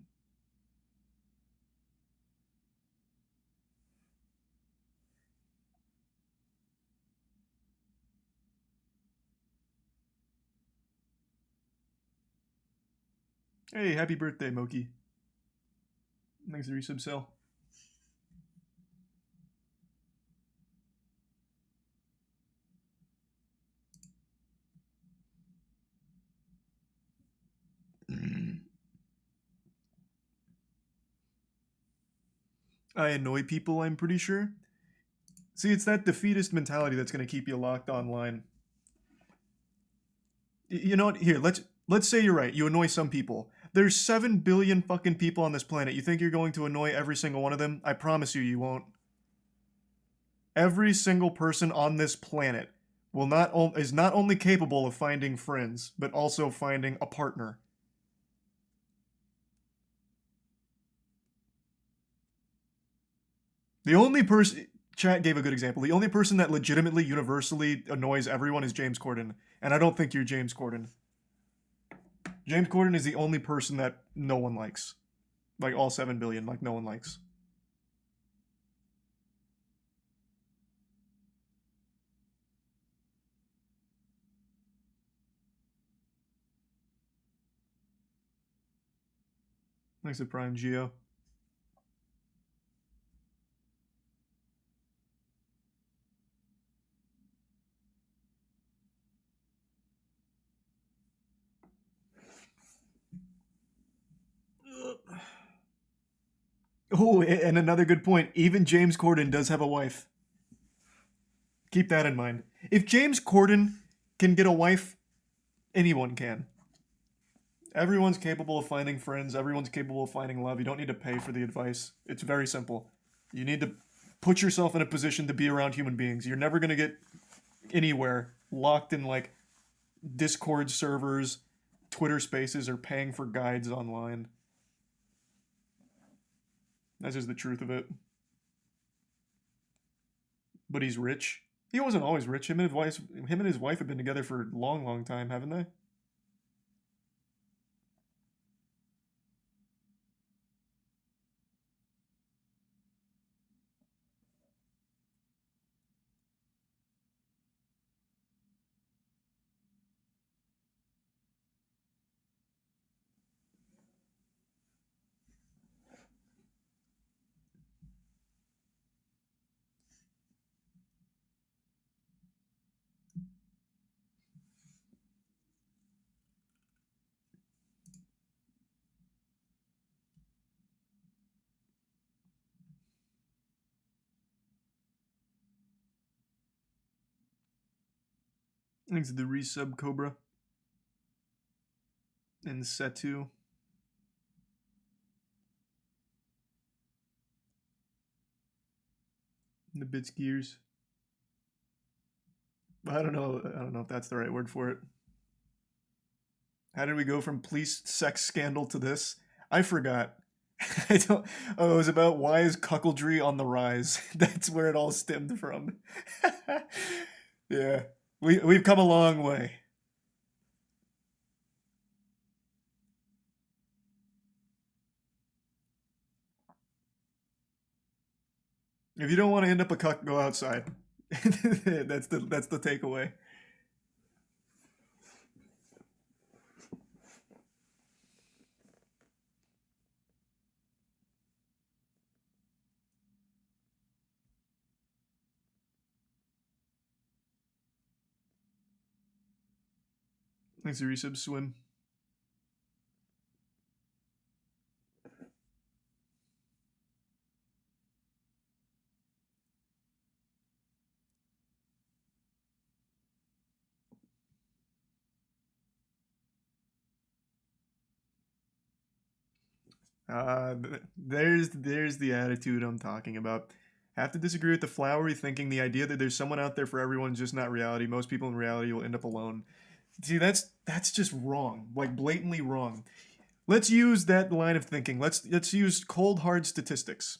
Hey, happy birthday, Moki. Thanks for the resub cell. I annoy people, I'm pretty sure. See, it's that defeatist mentality that's going to keep you locked online. You know what? Here, let's say you're right. You annoy some people. There's 7 billion fucking people on this planet. You think you're going to annoy every single one of them? I promise you, you won't. Every single person on this planet is not only capable of finding friends, but also finding a partner. The only person... Chat gave a good example. The only person that legitimately, universally annoys everyone is James Corden. And I don't think you're James Corden. James Corden is the only person that no one likes. Like, all 7 billion, like, no one likes. Thanks to Prime Geo. Oh, and another good point. Even James Corden does have a wife. Keep that in mind. If James Corden can get a wife, anyone can. Everyone's capable of finding friends. Everyone's capable of finding love. You don't need to pay for the advice. It's very simple. You need to put yourself in a position to be around human beings. You're never going to get anywhere locked in, like, Discord servers, Twitter spaces, or paying for guides online. That's just the truth of it. But he's rich. He wasn't always rich. Him and his wife have been together for a long, long time, haven't they? Thanks to the resub Cobra. And Setu. The bits gears. I don't know if that's the right word for it. How did we go from police sex scandal to this? I forgot. I don't. Oh, it was about why is cuckoldry on the rise? That's where it all stemmed from. Yeah, we've come a long way. If you don't want to end up a cuck, go outside. That's the takeaway. Thanks, resub swim. There's the attitude I'm talking about. Have to disagree with the flowery thinking. The idea that there's someone out there for everyone is just not reality. Most people in reality will end up alone. See, that's just wrong. Like blatantly wrong. Let's use that line of thinking. Let's use cold hard statistics.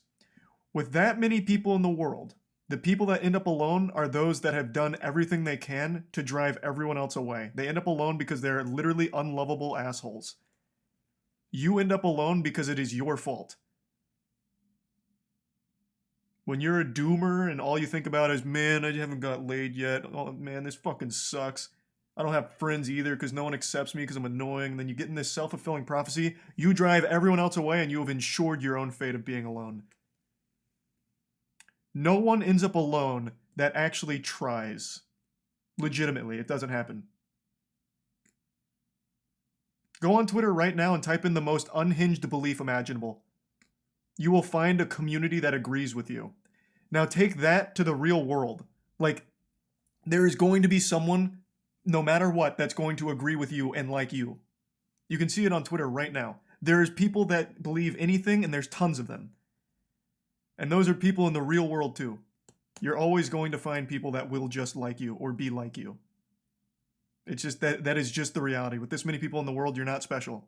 With that many people in the world, the people that end up alone are those that have done everything they can to drive everyone else away. They end up alone because they're literally unlovable assholes. You end up alone because it is your fault. When you're a doomer and all you think about is, man, I haven't got laid yet. Oh, man, this fucking sucks. I don't have friends either because no one accepts me because I'm annoying. And then you get in this self-fulfilling prophecy. You drive everyone else away and you have ensured your own fate of being alone. No one ends up alone that actually tries. Legitimately, it doesn't happen. Go on Twitter right now and type in the most unhinged belief imaginable. You will find a community that agrees with you. Now take that to the real world. Like, there is going to be someone, no matter what, that's going to agree with you and like you. You can see it on Twitter right now. There's people that believe anything, and there's tons of them. And those are people in the real world too. You're always going to find people that will just like you or be like you. It's just that is just the reality. With this many people in the world, you're not special.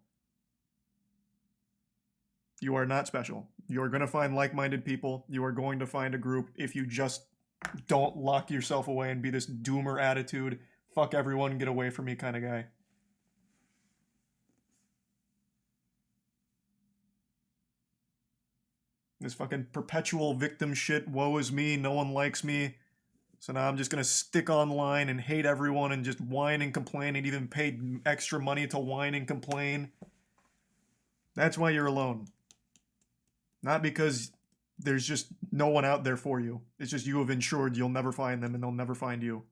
You are not special. You are going to find like-minded people. You are going to find a group if you just don't lock yourself away and be this doomer attitude, fuck everyone, get away from me kind of guy. This fucking perpetual victim shit, woe is me, no one likes me. So now I'm just going to stick online and hate everyone and just whine and complain and even pay extra money to whine and complain. That's why you're alone. Not because there's just no one out there for you. It's just you have ensured you'll never find them and they'll never find you.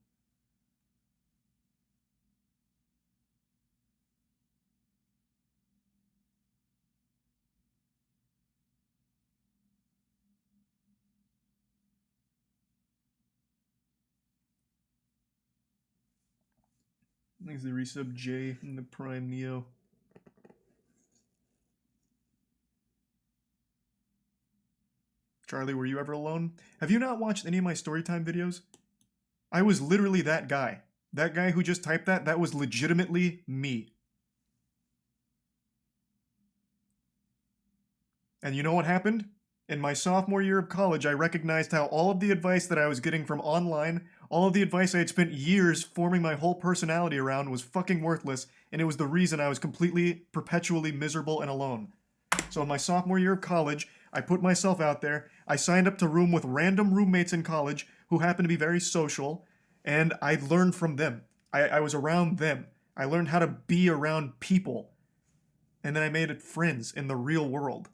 Thanks the resub J in the Prime Neo. Charlie, were you ever alone? Have you not watched any of my storytime videos? I was literally that guy. That guy who just typed that was legitimately me. And you know what happened? In my sophomore year of college, I recognized how all of the advice that I was getting from online, all of the advice I had spent years forming my whole personality around was fucking worthless, and it was the reason I was completely, perpetually miserable and alone. So in my sophomore year of college, I put myself out there, I signed up to room with random roommates in college who happened to be very social, and I learned from them. I was around them. I learned how to be around people. And then I made friends in the real world.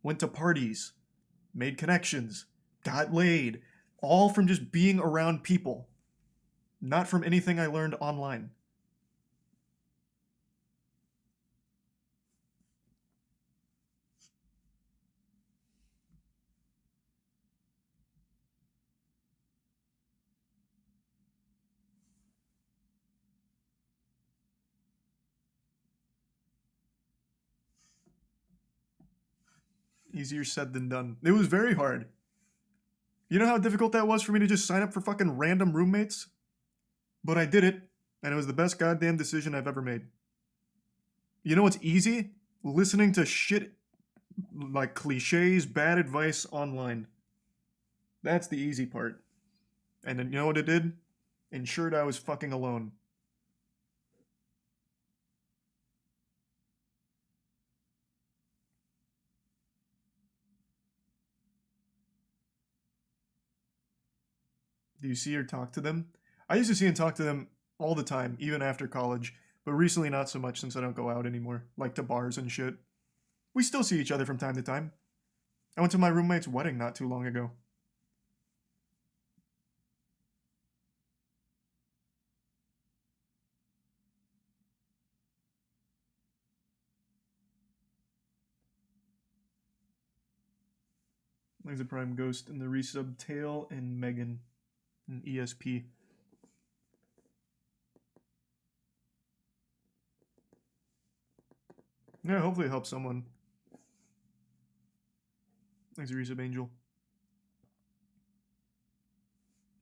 Went to parties, made connections, got laid, all from just being around people, not from anything I learned online. Easier said than done. It was very hard. You know how difficult that was for me to just sign up for fucking random roommates? But I did it, and it was the best goddamn decision I've ever made. You know what's easy? Listening to shit like cliches, bad advice online. That's the easy part. And then you know what it did? Ensured I was fucking alone. Do you see or talk to them? I used to see and talk to them all the time, even after college, but recently not so much since I don't go out anymore, like to bars and shit. We still see each other from time to time. I went to my roommate's wedding not too long ago. There's a Prime Ghost and the resub Tail and Megan and ESP. Yeah, hopefully it helps someone. Thanks, resub Angel.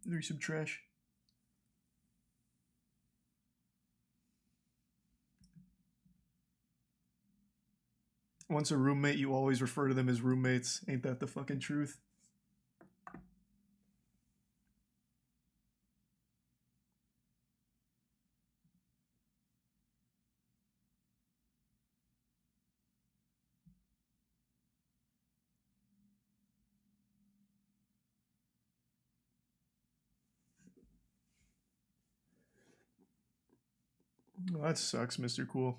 Resub Trash. Once a roommate, you always refer to them as roommates. Ain't that the fucking truth? Well, that sucks, Mr. Cool.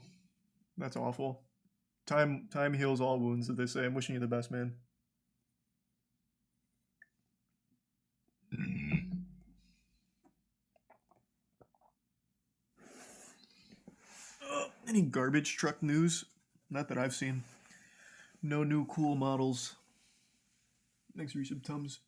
That's awful. Time heals all wounds, as they say. I'm wishing you the best, man. Any garbage truck news? Not that I've seen. No new cool models. Thanks, resub Tums.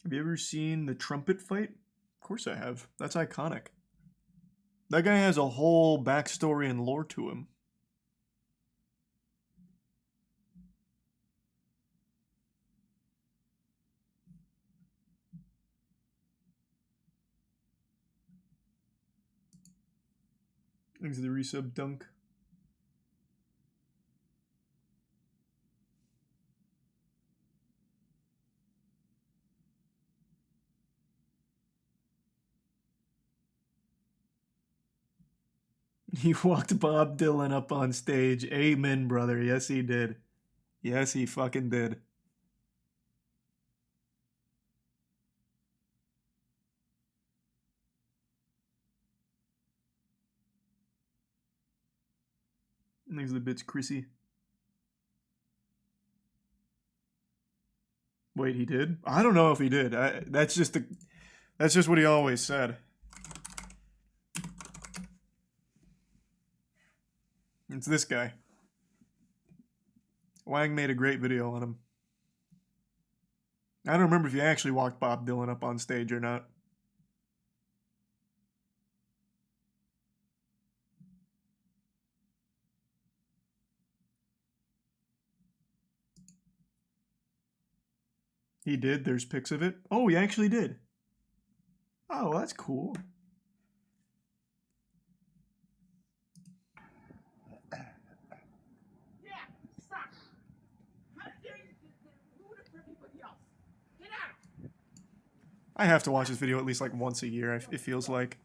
Have you ever seen the trumpet fight? Of course I have. That's iconic. That guy has a whole backstory and lore to him. Thanks to the resub Dunk. He walked Bob Dylan up on stage. Amen, brother. Yes, he did. Yes, he fucking did. Thanks to the bits, Chrissy. Wait, he did? I don't know if he did. That's just what he always said. It's this guy. Wang made a great video on him. I don't remember if he actually walked Bob Dylan up on stage or not. He did? There's pics of it? Oh, he actually did. Oh, that's cool. I have to watch this video at least like once a year, it feels like.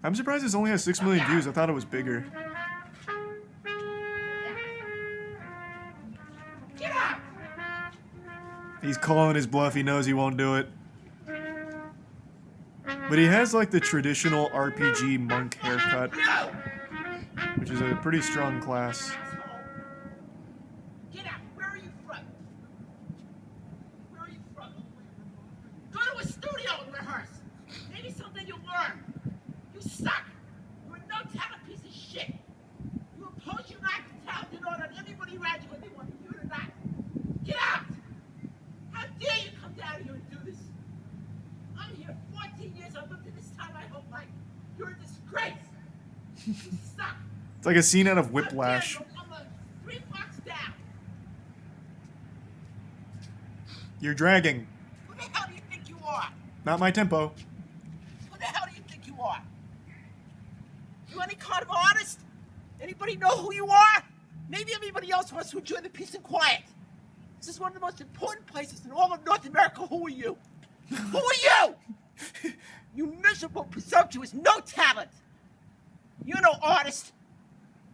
I'm surprised this only has 6 million views. I thought it was bigger. He's calling his bluff. He knows he won't do it. But he has like the traditional RPG monk haircut, which is a pretty strong class. Get out! Where are you from? Where are you from? Go to a studio and rehearse. Maybe something you'll learn. You suck. You're a no-talent piece of shit. You oppose your lack of talent in order that everybody around you what they want you to not. Get out! How dare you come down here and do this? I'm here 14 years. I've lived in this town my whole life. You're a disgrace. You suck. It's like a scene out of Whiplash. I'm 3 blocks down. You're dragging. Who the hell do you think you are? Not my tempo. Who the hell do you think you are? You any kind of artist? Anybody know who you are? Maybe everybody else wants to enjoy the peace and quiet. This is one of the most important places in all of North America. Who are you? Who are you? You miserable, presumptuous, no talent. You're no artist.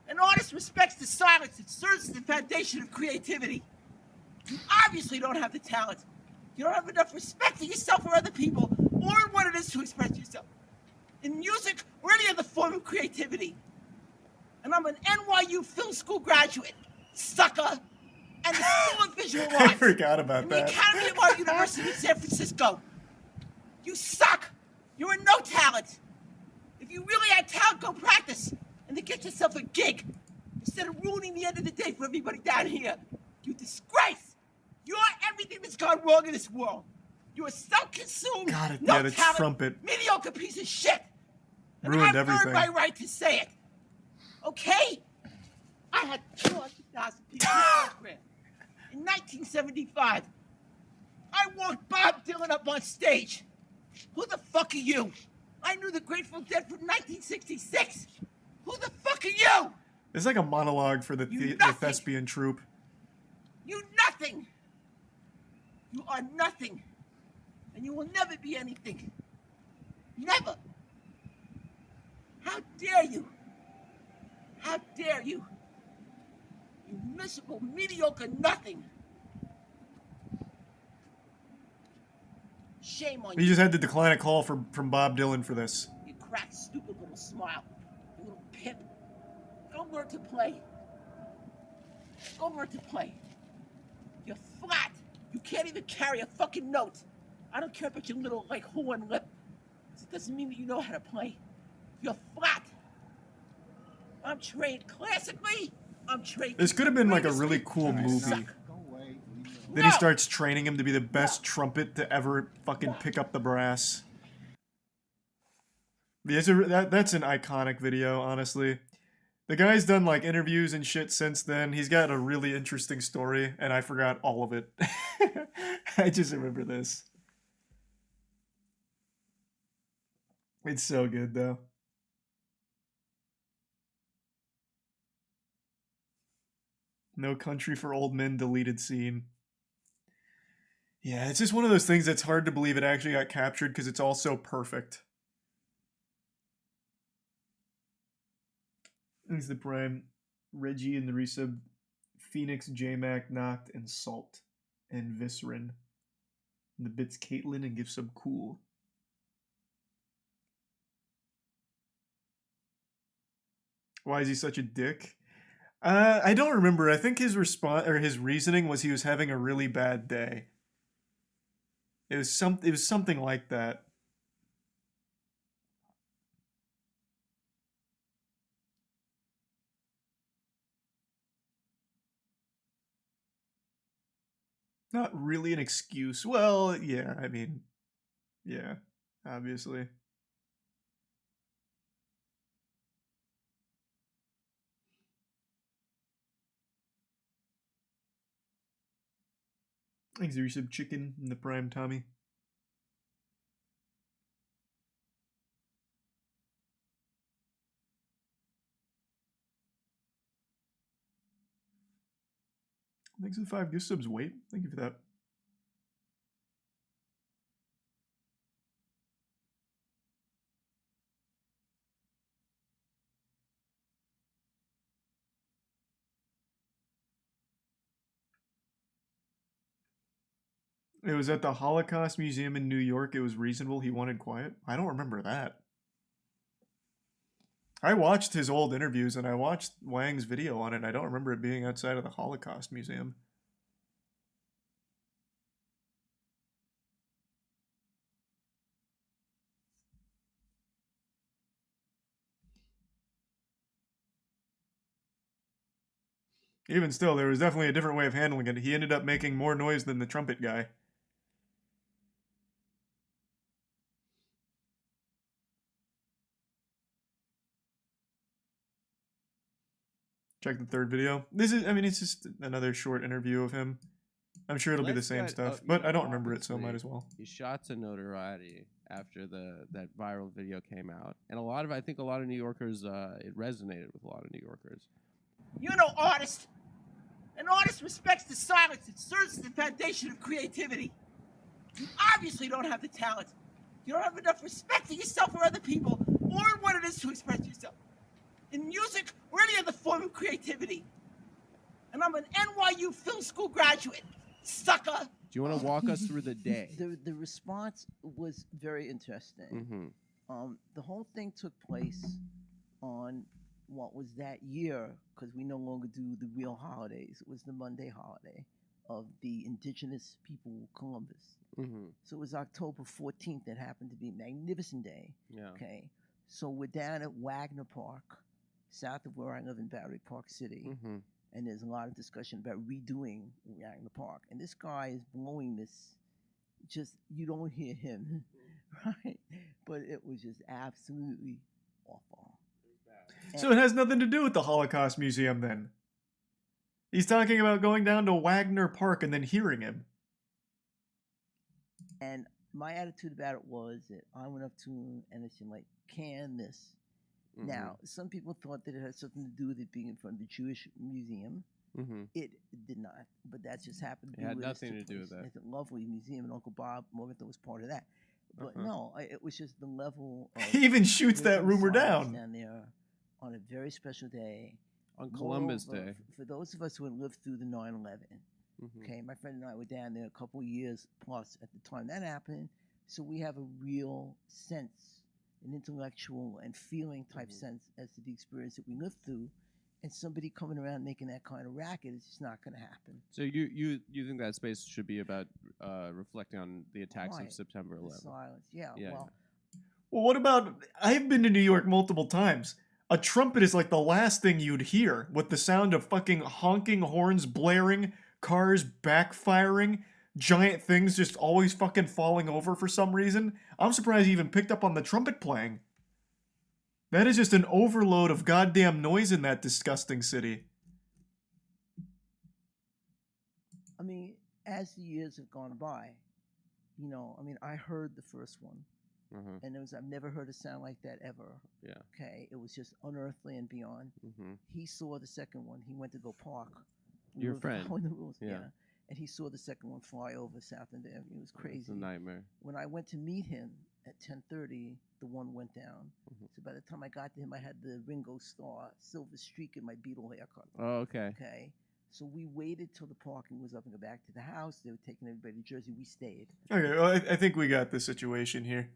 An artist respects the silence that serves as the foundation of creativity. You obviously don't have the talent. You don't have enough respect for yourself or other people, or what it is to express yourself. In music or any other form of creativity. And I'm an NYU film school graduate, sucker, and the School of Visual Arts. I forgot about the that. Academy of Art University of San Francisco. You suck. You're a no talent. If you really had talent, go practice and then get yourself a gig instead of ruining the end of the day for everybody down here. You disgrace. You're everything that's gone wrong in this world. You're a self-consumed, God, no yeah, the talent, trumpet. mediocre piece of shit. And Ruined I've everything. earned my right to say it. Okay? I had 200,000 people in the program. In 1975, I walked Bob Dylan up on stage. Who the fuck are you? I knew the Grateful Dead from 1966. Who the fuck are you? It's like a monologue for the thespian troupe. You nothing. You are nothing. And you will never be anything. Never. How dare you? How dare you? You miserable, mediocre nothing. Shame on you. He just had to decline a call from Bob Dylan for this. You cracked, stupid little smile. You little pimp. Go learn to play. Go learn to play. You're flat. You can't even carry a fucking note. I don't care about your little, like, horn lip. It doesn't mean that you know how to play. You're flat. I'm trained classically. I'm trained. This could have been like a really cool movie. Then he starts training him to be the best trumpet to ever fucking pick up the brass. Yeah, that's an iconic video, honestly. The guy's done like interviews and shit since then. He's got a really interesting story, and I forgot all of it. I just remember this. It's so good, though. No Country for Old Men deleted scene. Yeah, it's just one of those things that's hard to believe it actually got captured because it's all so perfect. He's the prime. Reggie in the resub. Phoenix, J-Mac, Noct, and Salt. And Viscerin. And the bits Caitlin and give sub cool. Why is he such a dick? I don't remember. I think his response or his reasoning was he was having a really bad day. It was something like that. Not really an excuse. Well, yeah, I mean, yeah, obviously. Thanks, Resub Chicken in the Prime Tommy. Thanks for the 5 gift subs, Wait. Thank you for that. It was at the Holocaust Museum in New York. It was reasonable. He wanted quiet. I don't remember that. I watched his old interviews and I watched Wang's video on it. And I don't remember it being outside of the Holocaust Museum. Even still, there was definitely a different way of handling it. He ended up making more noise than the trumpet guy. Check the third video. This is, I mean, it's just another short interview of him. I'm sure it'll be the Les same got, stuff, you but know, I don't remember it, so obviously, might as well. He shot to notoriety after that viral video came out, and I think a lot of New Yorkers, it resonated with a lot of New Yorkers. You're no artist. An artist respects the silence. It serves as the foundation of creativity. You obviously don't have the talent. You don't have enough respect for yourself or other people, or what it is to express yourself. In music or any other form of creativity. And I'm an NYU film school graduate, sucker. Do you want to walk us through the day? The response was very interesting. Mm-hmm. The whole thing took place on what was that year, because we no longer do the real holidays. It was the Monday holiday of the indigenous people, Columbus. Mm-hmm. So it was October 14th that happened to be a magnificent day. Yeah. Okay. So we're down at Wagner Park, south of where I live in Battery Park City. Mm-hmm. And there's a lot of discussion about redoing Wagner Park. And this guy is blowing this, just, you don't hear him, right? But it was just absolutely awful. So it has nothing to do with the Holocaust Museum then. He's talking about going down to Wagner Park and then hearing him. And my attitude about it was that I went up to him and I said, like, can this? Mm-hmm. Now, some people thought that it had something to do with it being in front of the Jewish Museum. Mm-hmm. It did not, but that just happened to be It had where this nothing took to do with place. that. It's a lovely museum, and Uncle Bob Morgenthau was part of that. But no, it was just the level of... He even shoots that rumor down. Down there on a very special day. On Columbus Moreover, Day. For those of us who had lived through the 9/11, Mm-hmm. okay, my friend and I were down there a couple of years plus at the time that happened, so we have a real sense, an intellectual and feeling type sense as to the experience that we lived through, and somebody coming around making that kind of racket is just not going to happen. So you think that space should be about reflecting on the attacks Quiet, of September 11th? the silence, yeah. Well, what about... I've been to New York multiple times. A trumpet is like the last thing you'd hear, with the sound of fucking honking horns blaring, cars backfiring, giant things just always fucking falling over for some reason. I'm surprised he even picked up on the trumpet playing. That is just an overload of goddamn noise in that disgusting city. I mean, as the years have gone by, you know, I mean, I heard the first one. Mm-hmm. And I've never heard a sound like that ever. Yeah. Okay. It was just unearthly and beyond. Mm-hmm. He saw the second one. He went to go park. Your friend. The rules. Yeah. And he saw the second one fly over South End Avenue. It was crazy. It's a nightmare. When I went to meet him at 10:30, the one went down. Mm-hmm. So by the time I got to him, I had the Ringo Starr silver streak in my Beatle haircut. Oh, okay. Okay. So we waited till the parking was up and go back to the house. They were taking everybody to Jersey. We stayed. Okay, well, I think we got the situation here.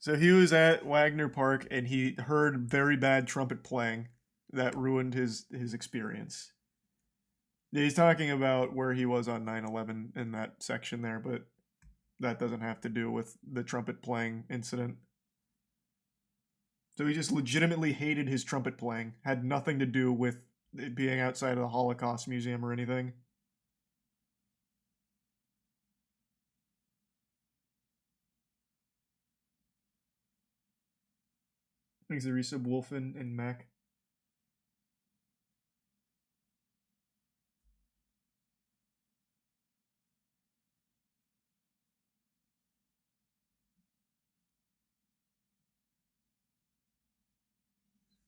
So he was at Wagner Park and he heard very bad trumpet playing that ruined his experience. He's talking about where he was on 9/11 in that section there, but that doesn't have to do with the trumpet playing incident. So he just legitimately hated his trumpet playing. Had nothing to do with it being outside of the Holocaust Museum or anything. Thanks to Resub Wolfen and Mac.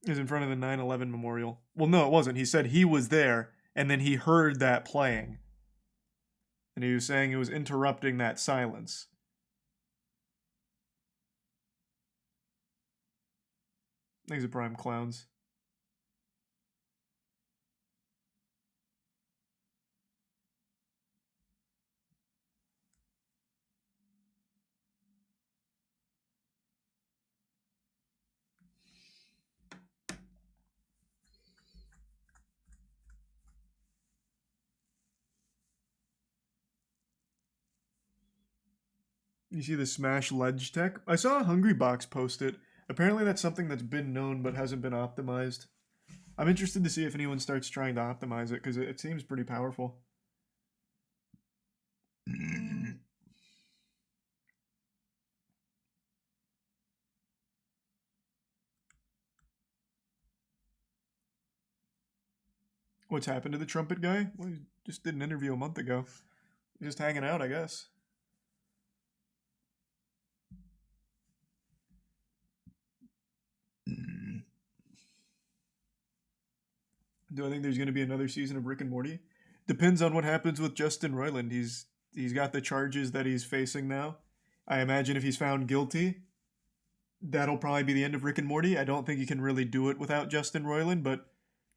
It was in front of the 9/11 memorial. Well, no, it wasn't. He said he was there, and then he heard that playing. And he was saying it was interrupting that silence. Thanks to Prime Clowns. You see the Smash Ledge tech? I saw a Hungry Box post it. Apparently that's something that's been known but hasn't been optimized. I'm interested to see if anyone starts trying to optimize it, because it seems pretty powerful. What's happened to the trumpet guy? Well, he just did an interview a month ago. He's just hanging out, I guess. Do I think there's going to be another season of Rick and Morty? Depends on what happens with Justin Roiland. He's got the charges that he's facing now. I imagine if he's found guilty, that'll probably be the end of Rick and Morty. I don't think you can really do it without Justin Roiland, but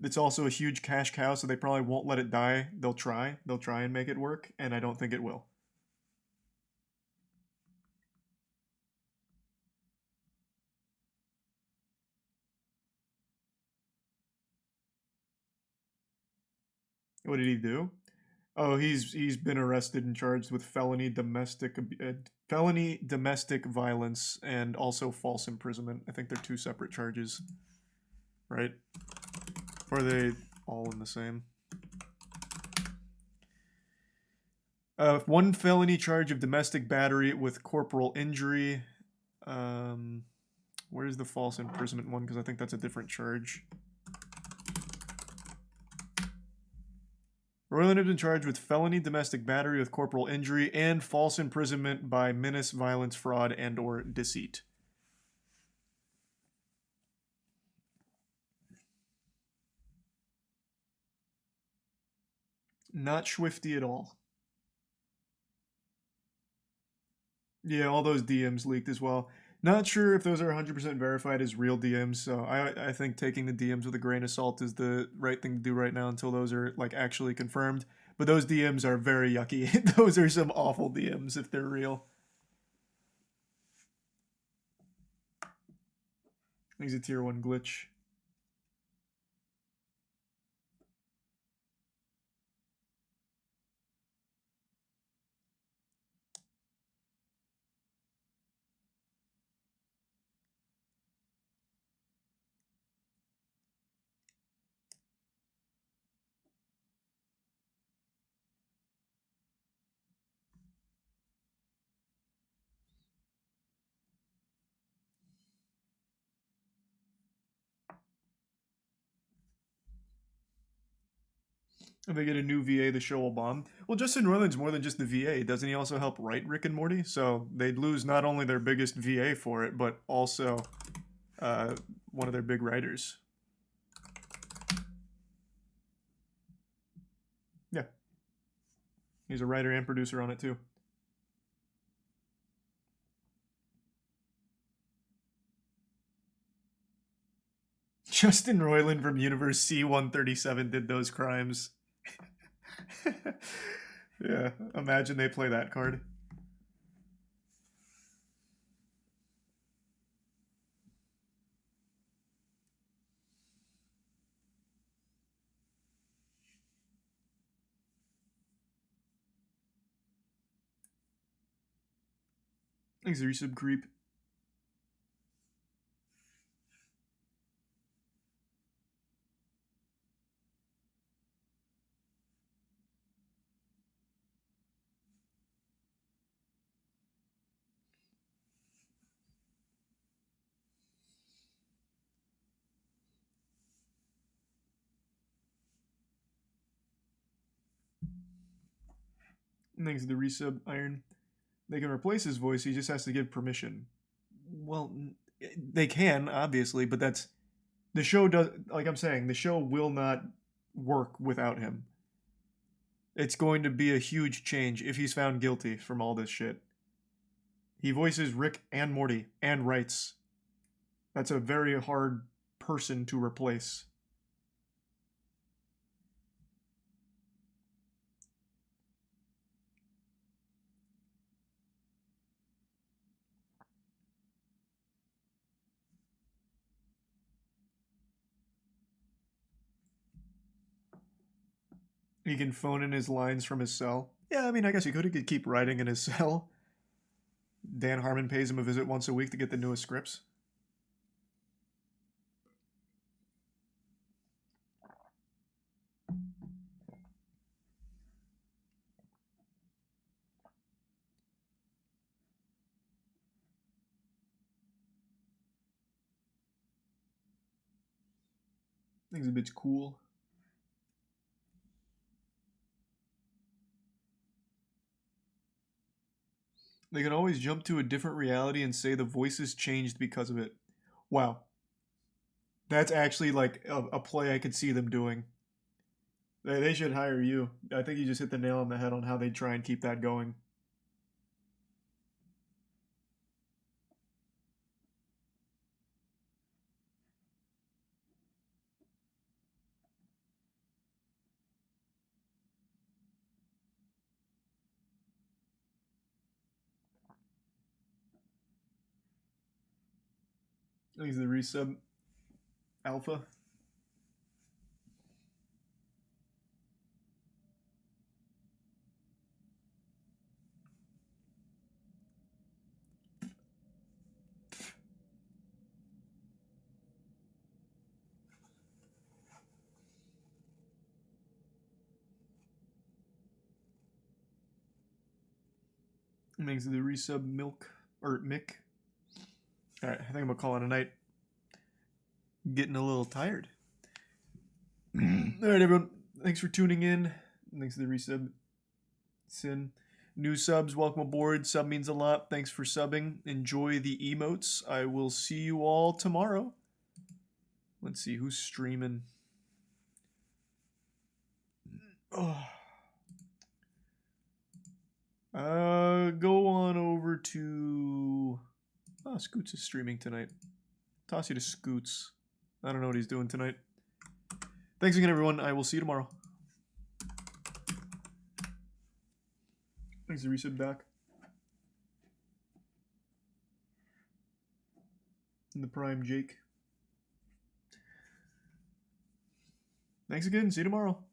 it's also a huge cash cow, so they probably won't let it die. They'll try. They'll try and make it work, and I don't think it will. What did he do? Oh, he's been arrested and charged with felony domestic violence and also false imprisonment. I think they're two separate charges, right? Or are they all in the same? One felony charge of domestic battery with corporal injury. Where's the false imprisonment one? Because I think that's a different charge. Roiland has been charged with felony domestic battery with corporal injury and false imprisonment by menace, violence, fraud, and or deceit. Not swifty at all. Yeah, all those DMs leaked as well. Not sure if those are 100% verified as real DMs, so I think taking the DMs with a grain of salt is the right thing to do right now until those are like actually confirmed. But those DMs are very yucky. Those are some awful DMs if they're real. I think it's a tier 1 glitch. If they get a new VA, the show will bomb. Well, Justin Roiland's more than just the VA. Doesn't he also help write Rick and Morty? So they'd lose not only their biggest VA for it, but also one of their big writers. Yeah. He's a writer and producer on it, too. Justin Roiland from Universe C-137 did those crimes. Yeah, imagine they play that card. Thanks, resub creep. Thanks to the resub iron. They can replace his voice, he just has to give permission. Well, they can, obviously, but that's... The show does... Like I'm saying, the show will not work without him. It's going to be a huge change if he's found guilty from all this shit. He voices Rick and Morty, and writes. That's a very hard person to replace. He can phone in his lines from his cell. Yeah, I mean, I guess he could keep writing in his cell. Dan Harmon pays him a visit once a week to get the newest scripts. I think it's a bit cool. They can always jump to a different reality and say the voices changed because of it. Wow. That's actually like a play I could see them doing. They should hire you. I think you just hit the nail on the head on how they try and keep that going. I think it's the resub alpha. Thanks to the resub milk or Mick. Alright, I think I'm gonna call it a night. Getting a little tired. Alright, everyone. Thanks for tuning in. Thanks to the resub. Sin. New subs, welcome aboard. Sub means a lot. Thanks for subbing. Enjoy the emotes. I will see you all tomorrow. Let's see who's streaming. Oh. Go on over to... Oh, Scoots is streaming tonight. Toss you to Scoots. I don't know what he's doing tonight. Thanks again, everyone. I will see you tomorrow. Thanks to resub Doc. And the Prime Jake. Thanks again. See you tomorrow.